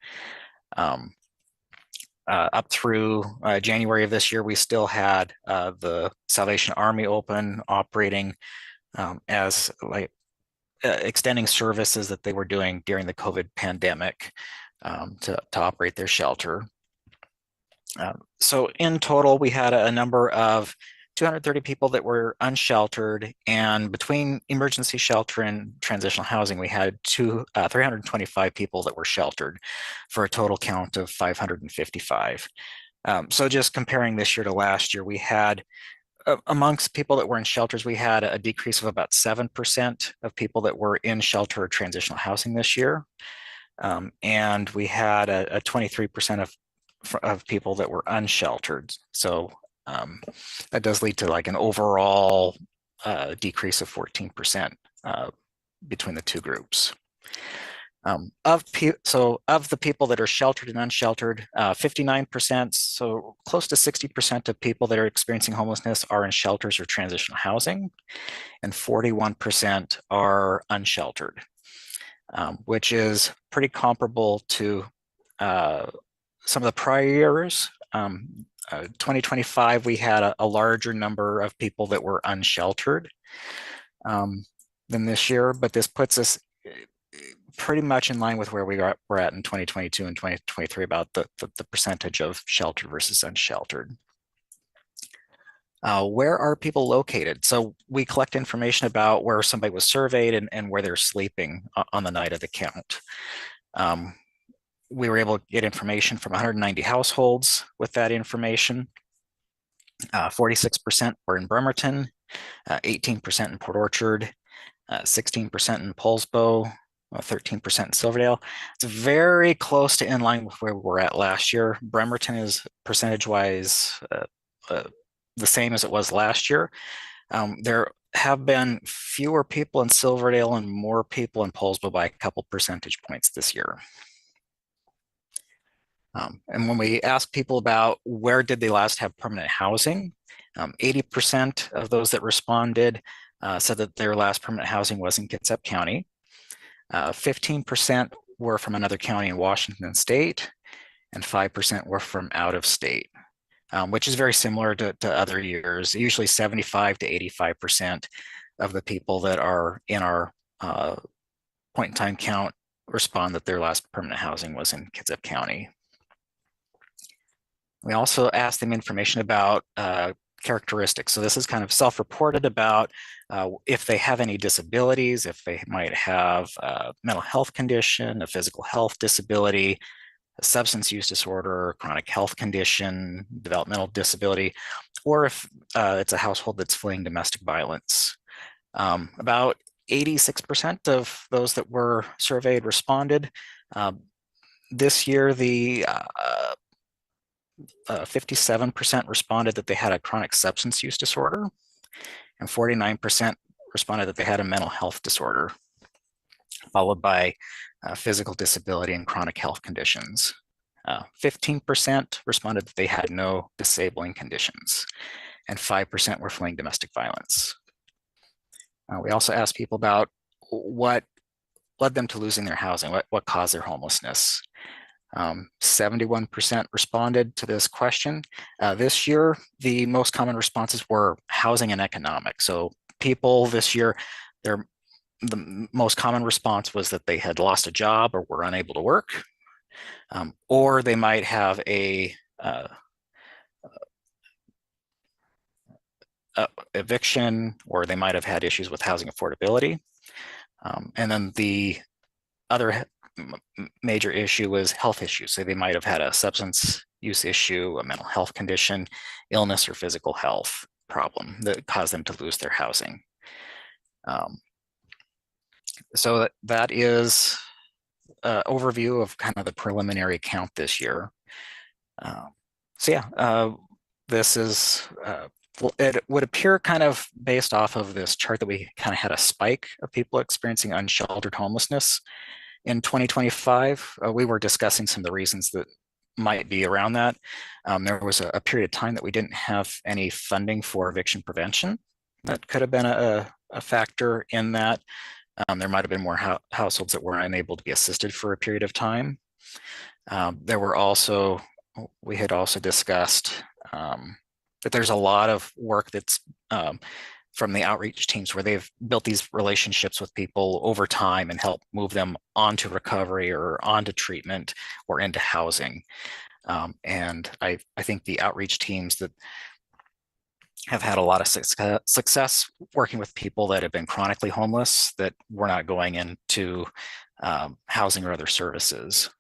Up through January of this year, we still had the Salvation Army open, operating as extending services that they were doing during the COVID pandemic to operate their shelter. So in total, we had a number of 230 people that were unsheltered, and between emergency shelter and transitional housing, we had 325 people that were sheltered for a total count of 555. So just comparing this year to last year, we had amongst people that were in shelters, we had a decrease of about 7% of people that were in shelter or transitional housing this year. And we had a 23% of people that were unsheltered. So that does lead to like an overall decrease of 14% between the two groups. Of the people that are sheltered and unsheltered, 59%, so close to 60% of people that are experiencing homelessness are in shelters or transitional housing, and 41% are unsheltered, which is pretty comparable to some of the prior years. 2025, we had a larger number of people that were unsheltered than this year, but this puts us pretty much in line with where we're at in 2022 and 2023 about the percentage of sheltered versus unsheltered. Where are people located? So we collect information about where somebody was surveyed and where they're sleeping on the night of the count. We were able to get information from 190 households with that information. 46% were in Bremerton, 18% in Port Orchard, 16% in Poulsbo, 13% in Silverdale. It's very close to in line with where we were at last year. Bremerton is percentage-wise the same as it was last year. There have been fewer people in Silverdale and more people in Poulsbo by a couple percentage points this year. And when we ask people about where did they last have permanent housing, 80% of those that responded said that their last permanent housing was in Kitsap County. 15% were from another county in Washington State, and 5% were from out of state, which is very similar to other years. Usually 75 to 85% of the people that are in our point in time count respond that their last permanent housing was in Kitsap County. We also asked them information about characteristics. So this is kind of self-reported about if they have any disabilities, if they might have a mental health condition, a physical health disability, a substance use disorder, chronic health condition, developmental disability, or if it's a household that's fleeing domestic violence. About 86% of those that were surveyed responded. This year, the 57% responded that they had a chronic substance use disorder, and 49% responded that they had a mental health disorder, followed by physical disability and chronic health conditions. 15% responded that they had no disabling conditions, and 5% were fleeing domestic violence. We also asked people about what led them to losing their housing, what caused their homelessness. 71% responded to this question. This year, the most common responses were housing and economic. So people this year, the most common response was that they had lost a job or were unable to work, or they might have a eviction, or they might have had issues with housing affordability. And then the other major issue was health issues. So they might have had a substance use issue, a mental health condition, illness, or physical health problem that caused them to lose their housing. So that is an overview of kind of the preliminary count this year. This is, it would appear kind of based off of this chart that we kind of had a spike of people experiencing unsheltered homelessness. In 2025, we were discussing some of the reasons that might be around that. There was a period of time that we didn't have any funding for eviction prevention. That could have been a factor in that. There might have been more households that were unable to be assisted for a period of time. We had also discussed that there's a lot of work that's from the outreach teams where they've built these relationships with people over time and help move them onto recovery or onto treatment or into housing. And I think the outreach teams that have had a lot of success working with people that have been chronically homeless that were not going into housing or other services.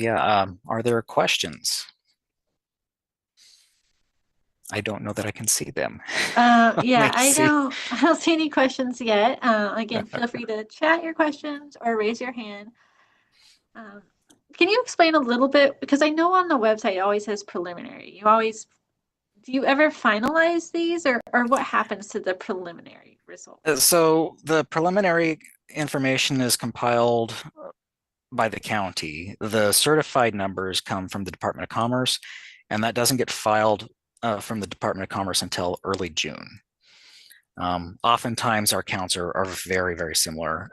Are there questions? I don't know that I can see them. I don't see any questions yet. Again, feel free to chat your questions or raise your hand. Can you explain a little bit, because I know on the website it always says preliminary. Do you ever finalize these, or what happens to the preliminary results? So the preliminary information is compiled by the county. The certified numbers come from the Department of Commerce, and that doesn't get filed from the Department of Commerce until early June. Oftentimes our counts are very, very similar.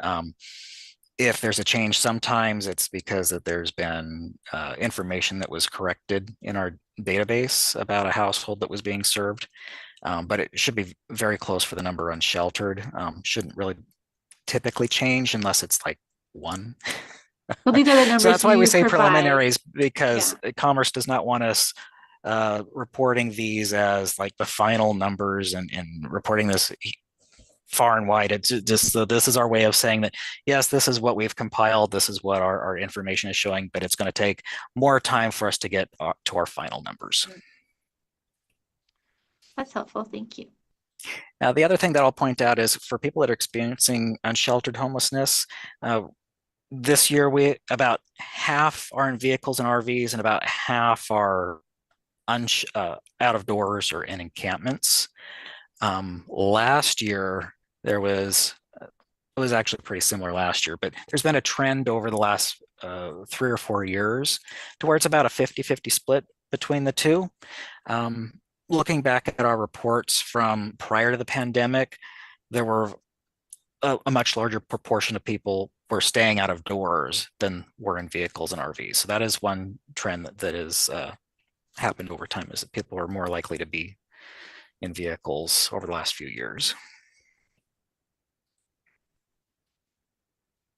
If there's a change, sometimes it's because that there's been information that was corrected in our database about a household that was being served, but it should be very close for the number unsheltered. Shouldn't really typically change unless it's like one. Well, these are the numbers So that's why we you say provide. preliminaries, because Commerce does not want us reporting these as like the final numbers and reporting this far and wide. It's just so this is our way of saying that, yes, this is what we've compiled, this is what our information is showing, but it's going to take more time for us to get to our final numbers. That's helpful. Thank you. Now, the other thing that I'll point out is for people that are experiencing unsheltered homelessness, this year about half are in vehicles and RVs and about half are out of doors or in encampments. Last year, it was actually pretty similar last year, but there's been a trend over the last 3 or 4 years to where it's about a 50-50 split between the two. Looking back at our reports from prior to the pandemic, there were a much larger proportion of people were staying out of doors than were in vehicles and RVs. So that is one trend that has happened over time, is that people are more likely to be in vehicles over the last few years.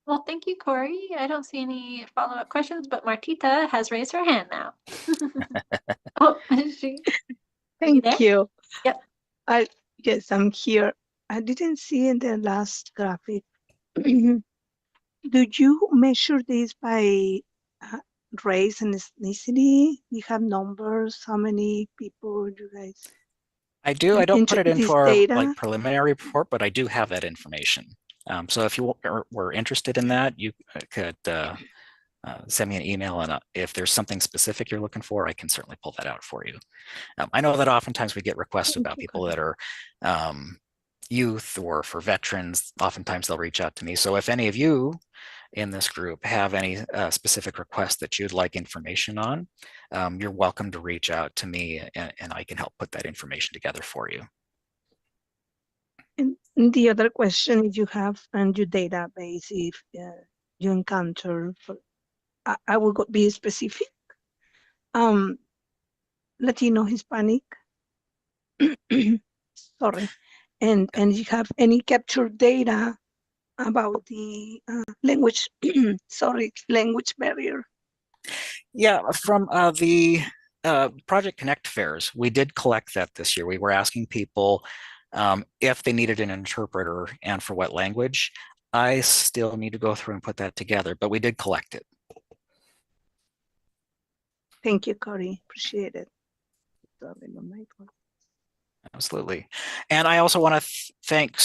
Well, thank you, Corey. I don't see any follow-up questions, but Martita has raised her hand now. Oh, is she? Thank you. Yep. Yes, I'm here. I didn't see in the last graphic. Do you measure this by race and ethnicity? You have numbers, how many people you guys? I do. I don't put it into our data? preliminary report, but I do have that information. So if you were interested in that, you could send me an email, and if there's something specific you're looking for, I can certainly pull that out for you. I know that oftentimes we get requests about people that are youth or for veterans. Oftentimes they'll reach out to me. So if any of you in this group have any specific requests that you'd like information on, you're welcome to reach out to me, and I can help put that information together for you. And the other question, if you have on your database, if you encounter, I will be specific, Latino, Hispanic, sorry, and you have any captured data about the language, language barrier? Yeah, from the Project Connect fairs, we did collect that this year. We were asking people if they needed an interpreter and for what language. I still need to go through and put that together, but we did collect it. Thank you, Corey. Appreciate it. Absolutely. And I also want to thank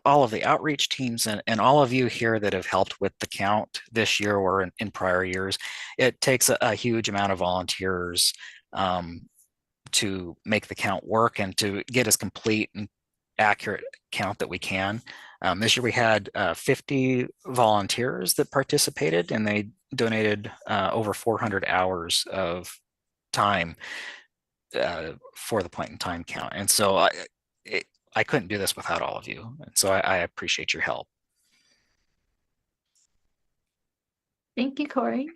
all of the outreach teams and all of you here that have helped with the count this year or in prior years. It takes a huge amount of volunteers to make the count work and to get as complete and accurate count that we can. This year we had 50 volunteers that participated, and they donated over 400 hours of time for the point in time count. And so I couldn't do this without all of you. And so I appreciate your help. Thank you, Corey.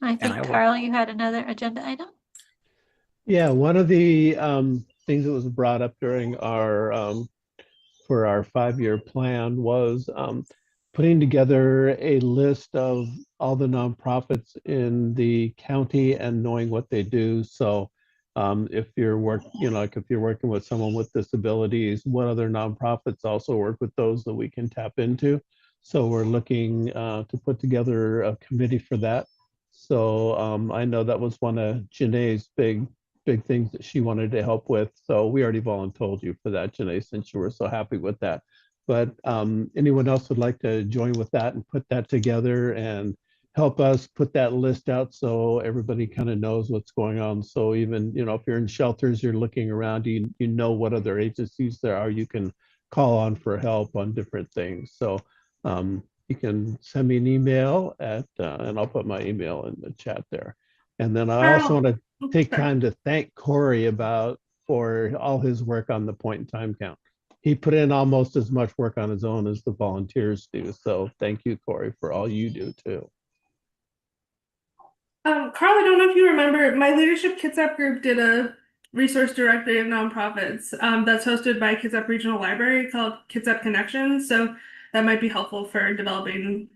I think, Carl, you had another agenda item? Yeah, one of the things that was brought up during our for our 5-year plan was putting together a list of all the nonprofits in the county and knowing what they do. So if you're if you're working with someone with disabilities, what other nonprofits also work with those that we can tap into. So we're looking to put together a committee for that. So I know that was one of Janae's big things that she wanted to help with. So we already volunteered you for that, Janae, since you were so happy with that. But anyone else would like to join with that and put that together and help us put that list out so everybody kind of knows what's going on. So even, if you're in shelters, you're looking around, you know what other agencies there are you can call on for help on different things. So you can send me an email and I'll put my email in the chat there. And then I also want to take time to thank Corey for all his work on the point in time count. He put in almost as much work on his own as the volunteers do. So thank you, Corey, for all you do too. Carl, I don't know if you remember, my Leadership Kitsap group did a resource directory of nonprofits that's hosted by Kitsap Regional Library called Kitsap Connections. So that might be helpful for developing.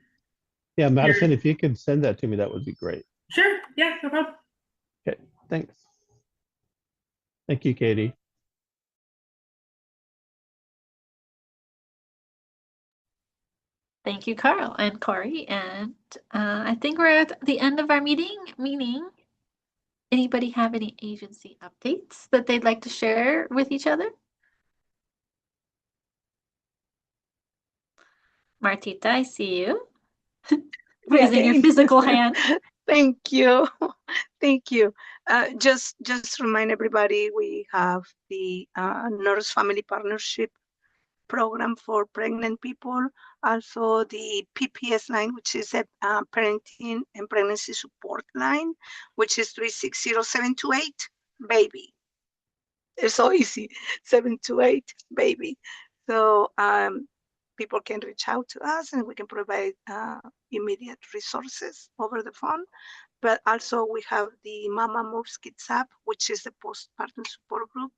Yeah, Madison, if you could send that to me, that would be great. Sure. Yeah, no problem. Okay, thanks. Thank you, Katie. Thank you, Carl and Corey. And I think we're at the end of our meeting. Anybody have any agency updates that they'd like to share with each other? Martita, I see you. Raising your physical hand. Thank you. Thank you. Just remind everybody we have the Nurse Family Partnership program for pregnant people. Also the PPS line, which is a parenting and pregnancy support line, which is 360728 baby. It's so easy, 728 baby. So people can reach out to us and we can provide immediate resources over the phone. But also we have the Mama Moves Kitsap, which is the postpartum support group.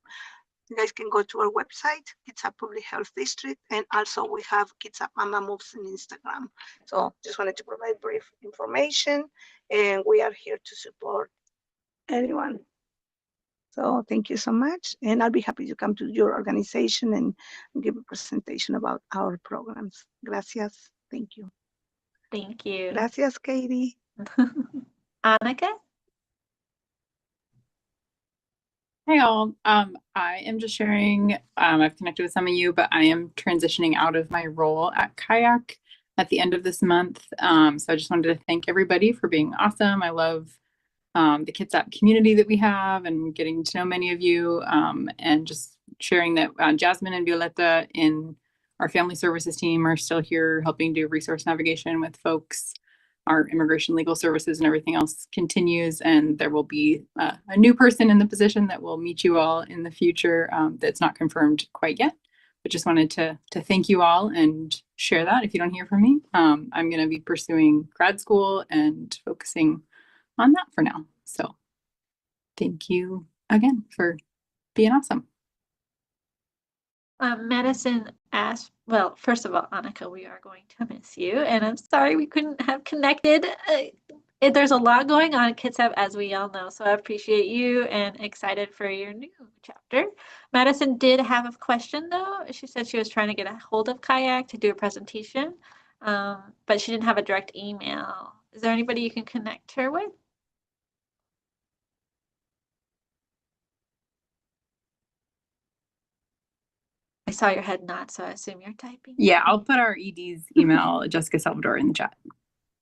You guys can go to our website, Kitsap Public Health District, and also we have Kitsap Mama Moves on Instagram. So just wanted to provide brief information, and we are here to support anyone. So thank you so much, and I'll be happy to come to your organization and give a presentation about our programs. Gracias. Thank you. Thank you. Gracias, Katie. Annika? Hey all, I am just sharing, I've connected with some of you, but I am transitioning out of my role at Kayak at the end of this month. So I just wanted to thank everybody for being awesome. I love the Kitsap community that we have and getting to know many of you, and just sharing that Jasmine and Violetta in our family services team are still here helping do resource navigation with folks. Our immigration legal services and everything else continues, and there will be a new person in the position that will meet you all in the future. That's not confirmed quite yet, but just wanted to thank you all and share that. If you don't hear from me, I'm going to be pursuing grad school and focusing on that for now. So thank you again for being awesome. Madison asked, well, first of all, Annika, we are going to miss you, and I'm sorry we couldn't have connected. There's a lot going on at Kitsap, as we all know, so I appreciate you and excited for your new chapter. Madison did have a question, though. She said she was trying to get a hold of Kayak to do a presentation, but she didn't have a direct email. Is there anybody you can connect her with? I saw your head nod, so I assume you're typing. Yeah, I'll put our ED's email, Jessica Salvador, in the chat.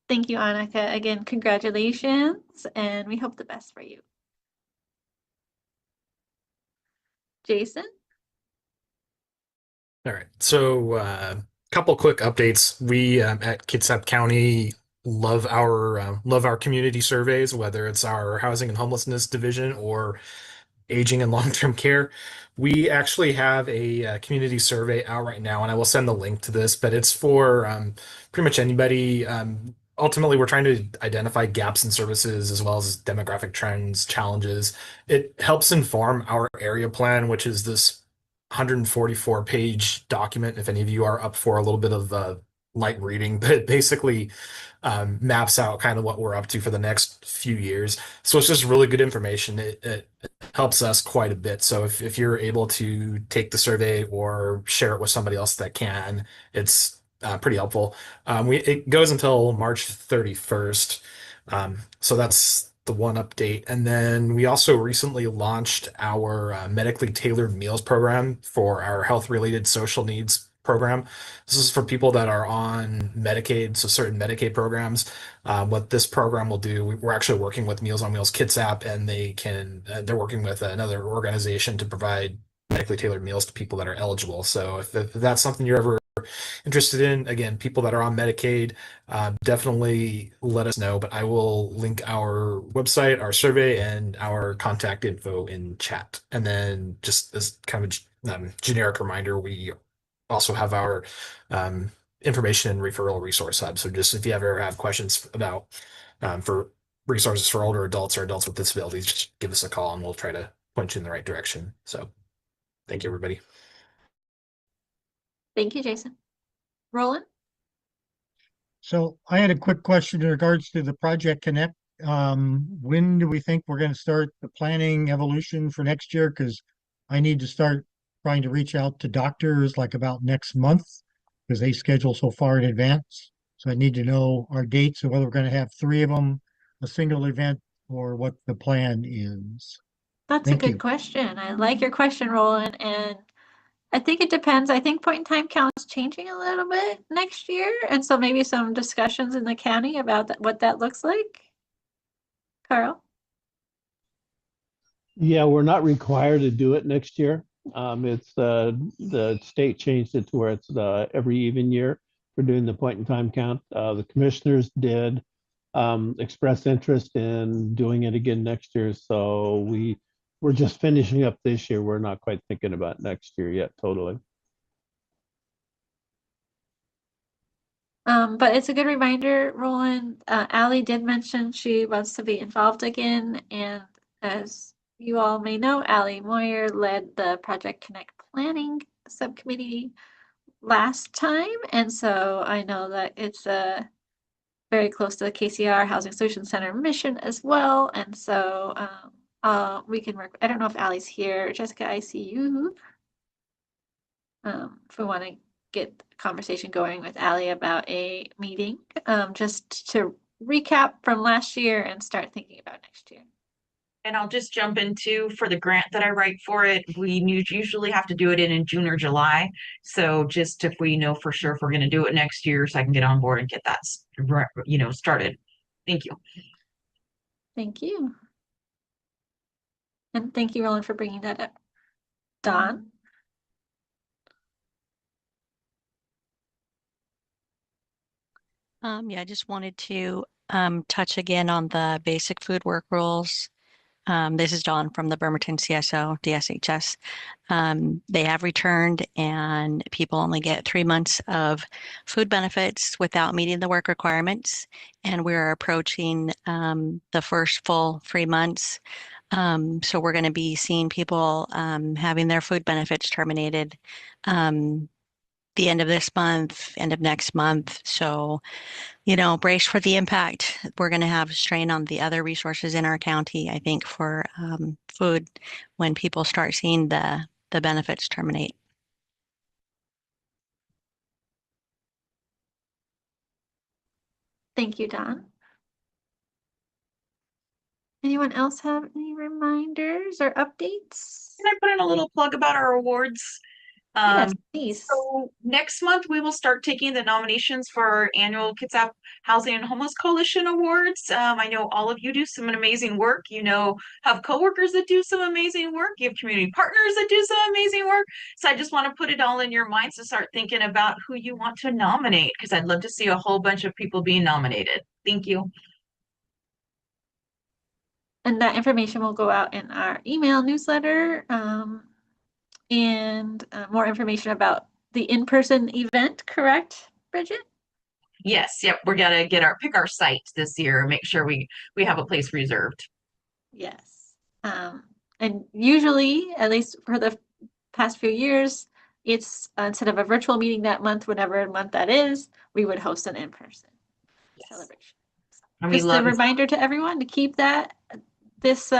Thank you, Annika. Again, congratulations, and we hope the best for you. Jason? All right, so couple quick updates. We at Kitsap County love our community surveys, whether it's our housing and homelessness division or aging and long-term care. We actually have a community survey out right now, and I will send the link to this, but it's for pretty much anybody. Ultimately, we're trying to identify gaps in services as well as demographic trends, challenges. It helps inform our area plan, which is this 144-page document, if any of you are up for a little bit of light reading, but it basically maps out kind of what we're up to for the next few years. So it's just really good information. It helps us quite a bit. So if you're able to take the survey or share it with somebody else that can, it's pretty helpful. It goes until March 31st. So that's the one update. And then we also recently launched our medically tailored meals program for our health-related social needs program. This is for people that are on Medicaid, so certain Medicaid programs. What this program will do, we're actually working with Meals on Wheels Kitsap, and they're working with another organization to provide medically tailored meals to people that are eligible. So if that's something you're ever interested in. Again, people that are on Medicaid, definitely let us know. But I will link our website, our survey, and our contact info in chat. And then just as kind of a generic reminder, we also have our information and referral resource hub. So just if you ever have questions about for resources for older adults or adults with disabilities, just give us a call and we'll try to point you in the right direction. So thank you, everybody. Thank you, Jason. Roland? So I had a quick question in regards to the Project Connect. When do we think we're going to start the planning evolution for next year? Because I need to start trying to reach out to doctors like about next month because they schedule so far in advance. So I need to know our dates and whether we're going to have 3 of them, a single event, or what the plan is. That's Thank a good you. question. I like your question, Roland, and I think it depends. I think point in time count's changing a little bit next year, and so maybe some discussions in the county about what that looks like. Carl? Yeah, we're not required to do it next year. It's the state changed it to where it's every even year for doing the point in time count. The commissioners did express interest in doing it again next year. So we're just finishing up this year. We're not quite thinking about next year yet, totally. But it's a good reminder, Roland. Allie did mention she wants to be involved again, and as you all may know, Allie Moyer led the Project Connect planning subcommittee last time, and so I know that it's very close to the KCR Housing Solutions Center mission as well, and so we can work. I don't know if Allie's here. Jessica, I see you. If we want to get the conversation going with Allie about a meeting, just to recap from last year and start thinking about next year. And I'll just jump into for the grant that I write for it. We usually have to do it in June or July. So just if we know for sure if we're going to do it next year, so I can get on board and get that, started. Thank you. Thank you. And thank you, Roland, for bringing that up. Don? Yeah, I just wanted to touch again on the basic food work rules. This is Dawn from the Bremerton CSO, DSHS. They have returned and people only get 3 months of food benefits without meeting the work requirements. And we're approaching the first full 3 months. So we're going to be seeing people having their food benefits terminated the end of this month, end of next month. So, brace for the impact. We're going to have strain on the other resources in our county, I think, for food when people start seeing the benefits terminate. Thank you, Don. Anyone else have any reminders or updates? Can I put in a little plug about our awards? Yes, please. So next month we will start taking the nominations for our annual Kitsap Housing and Homeless Coalition Awards. I know all of you do some amazing work. Have coworkers that do some amazing work. You have community partners that do some amazing work. So I just want to put it all in your minds to start thinking about who you want to nominate, because I'd love to see a whole bunch of people being nominated. Thank you. And that information will go out in our email newsletter. And more information about the in-person event, correct, Bridget? Yes, yep. We're gonna pick our site this year and make sure we have a place reserved. Yes. And usually, at least for the past few years, it's instead of a virtual meeting that month, whatever month that is, we would host an in-person celebration. And just a reminder to everyone to keep that this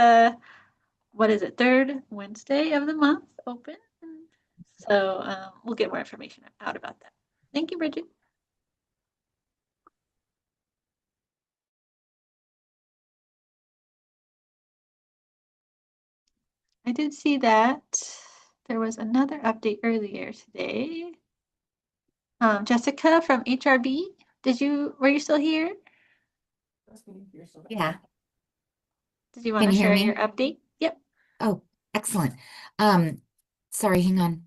what is it, 3rd Wednesday of the month open. So we'll get more information out about that. Thank you, Bridget. I did see that there was another update earlier today. Jessica from HRB, were you still here? Yeah. Did you want to share your update? Yep. Oh, excellent. Sorry, hang on.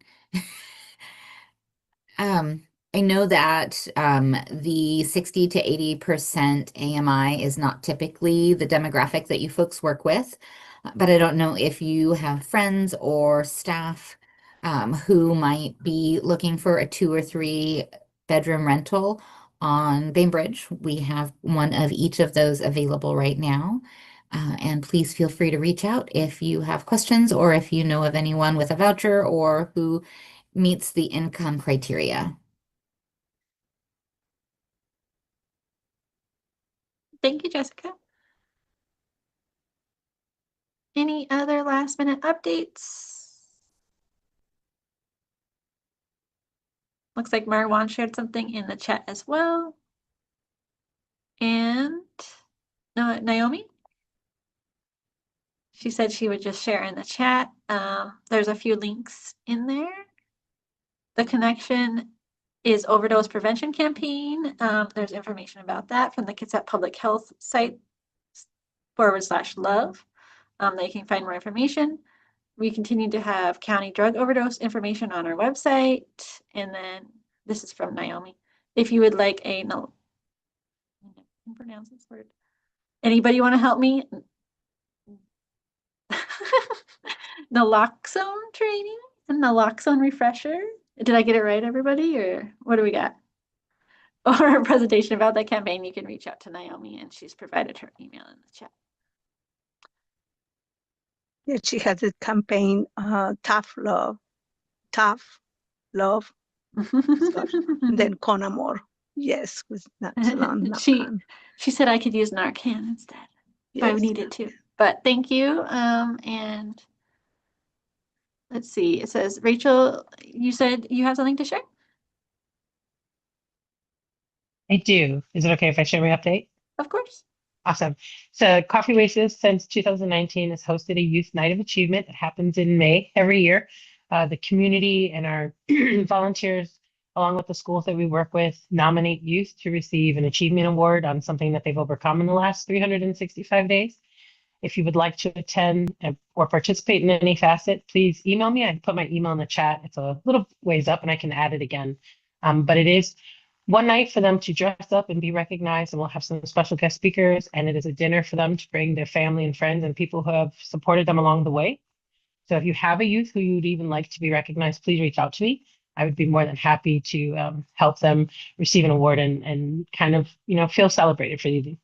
I know that the 60 to 80% AMI is not typically the demographic that you folks work with, but I don't know if you have friends or staff who might be looking for a 2 or 3 bedroom rental on Bainbridge. We have one of each of those available right now. And please feel free to reach out if you have questions or if you know of anyone with a voucher or who meets the income criteria. Thank you, Jessica. Any other last minute updates? Looks like Marwan shared something in the chat as well. And no, Naomi? She said she would just share in the chat. There's a few links in there. The connection is overdose prevention campaign. There's information about that from the Kitsap Public Health site /love. That you can find more information. We continue to have county drug overdose information on our website. And then this is from Naomi. If you would like I can pronounce this word. Anybody want to help me? Naloxone training and naloxone refresher. Did I get it right, everybody? Or what do we got? Or a presentation about that campaign, you can reach out to Naomi and she's provided her email in the chat. Yeah, she has a campaign, tough love. And then Conamore. Yes, with Naloxone. She said I could use Narcan instead if I needed to. But thank you. And let's see. It says, Rachel, you said you have something to share? I do. Is it okay if I share my update? Of course. Awesome. So Coffee Oasis since 2019 has hosted a Youth Night of Achievement that happens in May every year. The community and our volunteers, along with the schools that we work with, nominate youth to receive an achievement award on something that they've overcome in the last 365 days. If you would like to attend or participate in any facet, please email me. I put my email in the chat. It's a little ways up and I can add it again. But it is one night for them to dress up and be recognized, and we'll have some special guest speakers, and it is a dinner for them to bring their family and friends and people who have supported them along the way. So if you have a youth who you'd even like to be recognized, please reach out to me. I would be more than happy to help them receive an award and kind of, feel celebrated for the evening.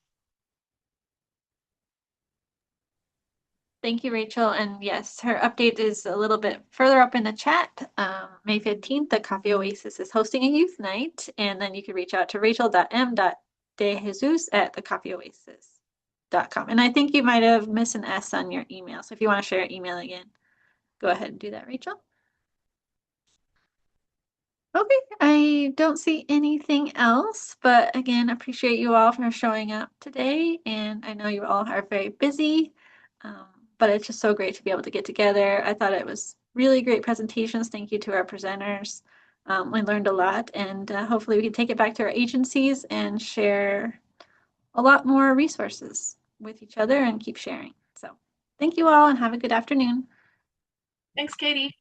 Thank you, Rachel. And yes, her update is a little bit further up in the chat. May 15th, the Coffee Oasis is hosting a youth night. And then you can reach out to rachel.m.dejesus@thecoffeeoasis.com. And I think you might have missed an S on your email. So if you want to share your email again, go ahead and do that, Rachel. Okay, I don't see anything else, but again, appreciate you all for showing up today. And I know you all are very busy. But it's just so great to be able to get together. I thought it was really great presentations. Thank you to our presenters. We learned a lot, and hopefully we can take it back to our agencies and share a lot more resources with each other and keep sharing. So thank you all and have a good afternoon. Thanks, Katie.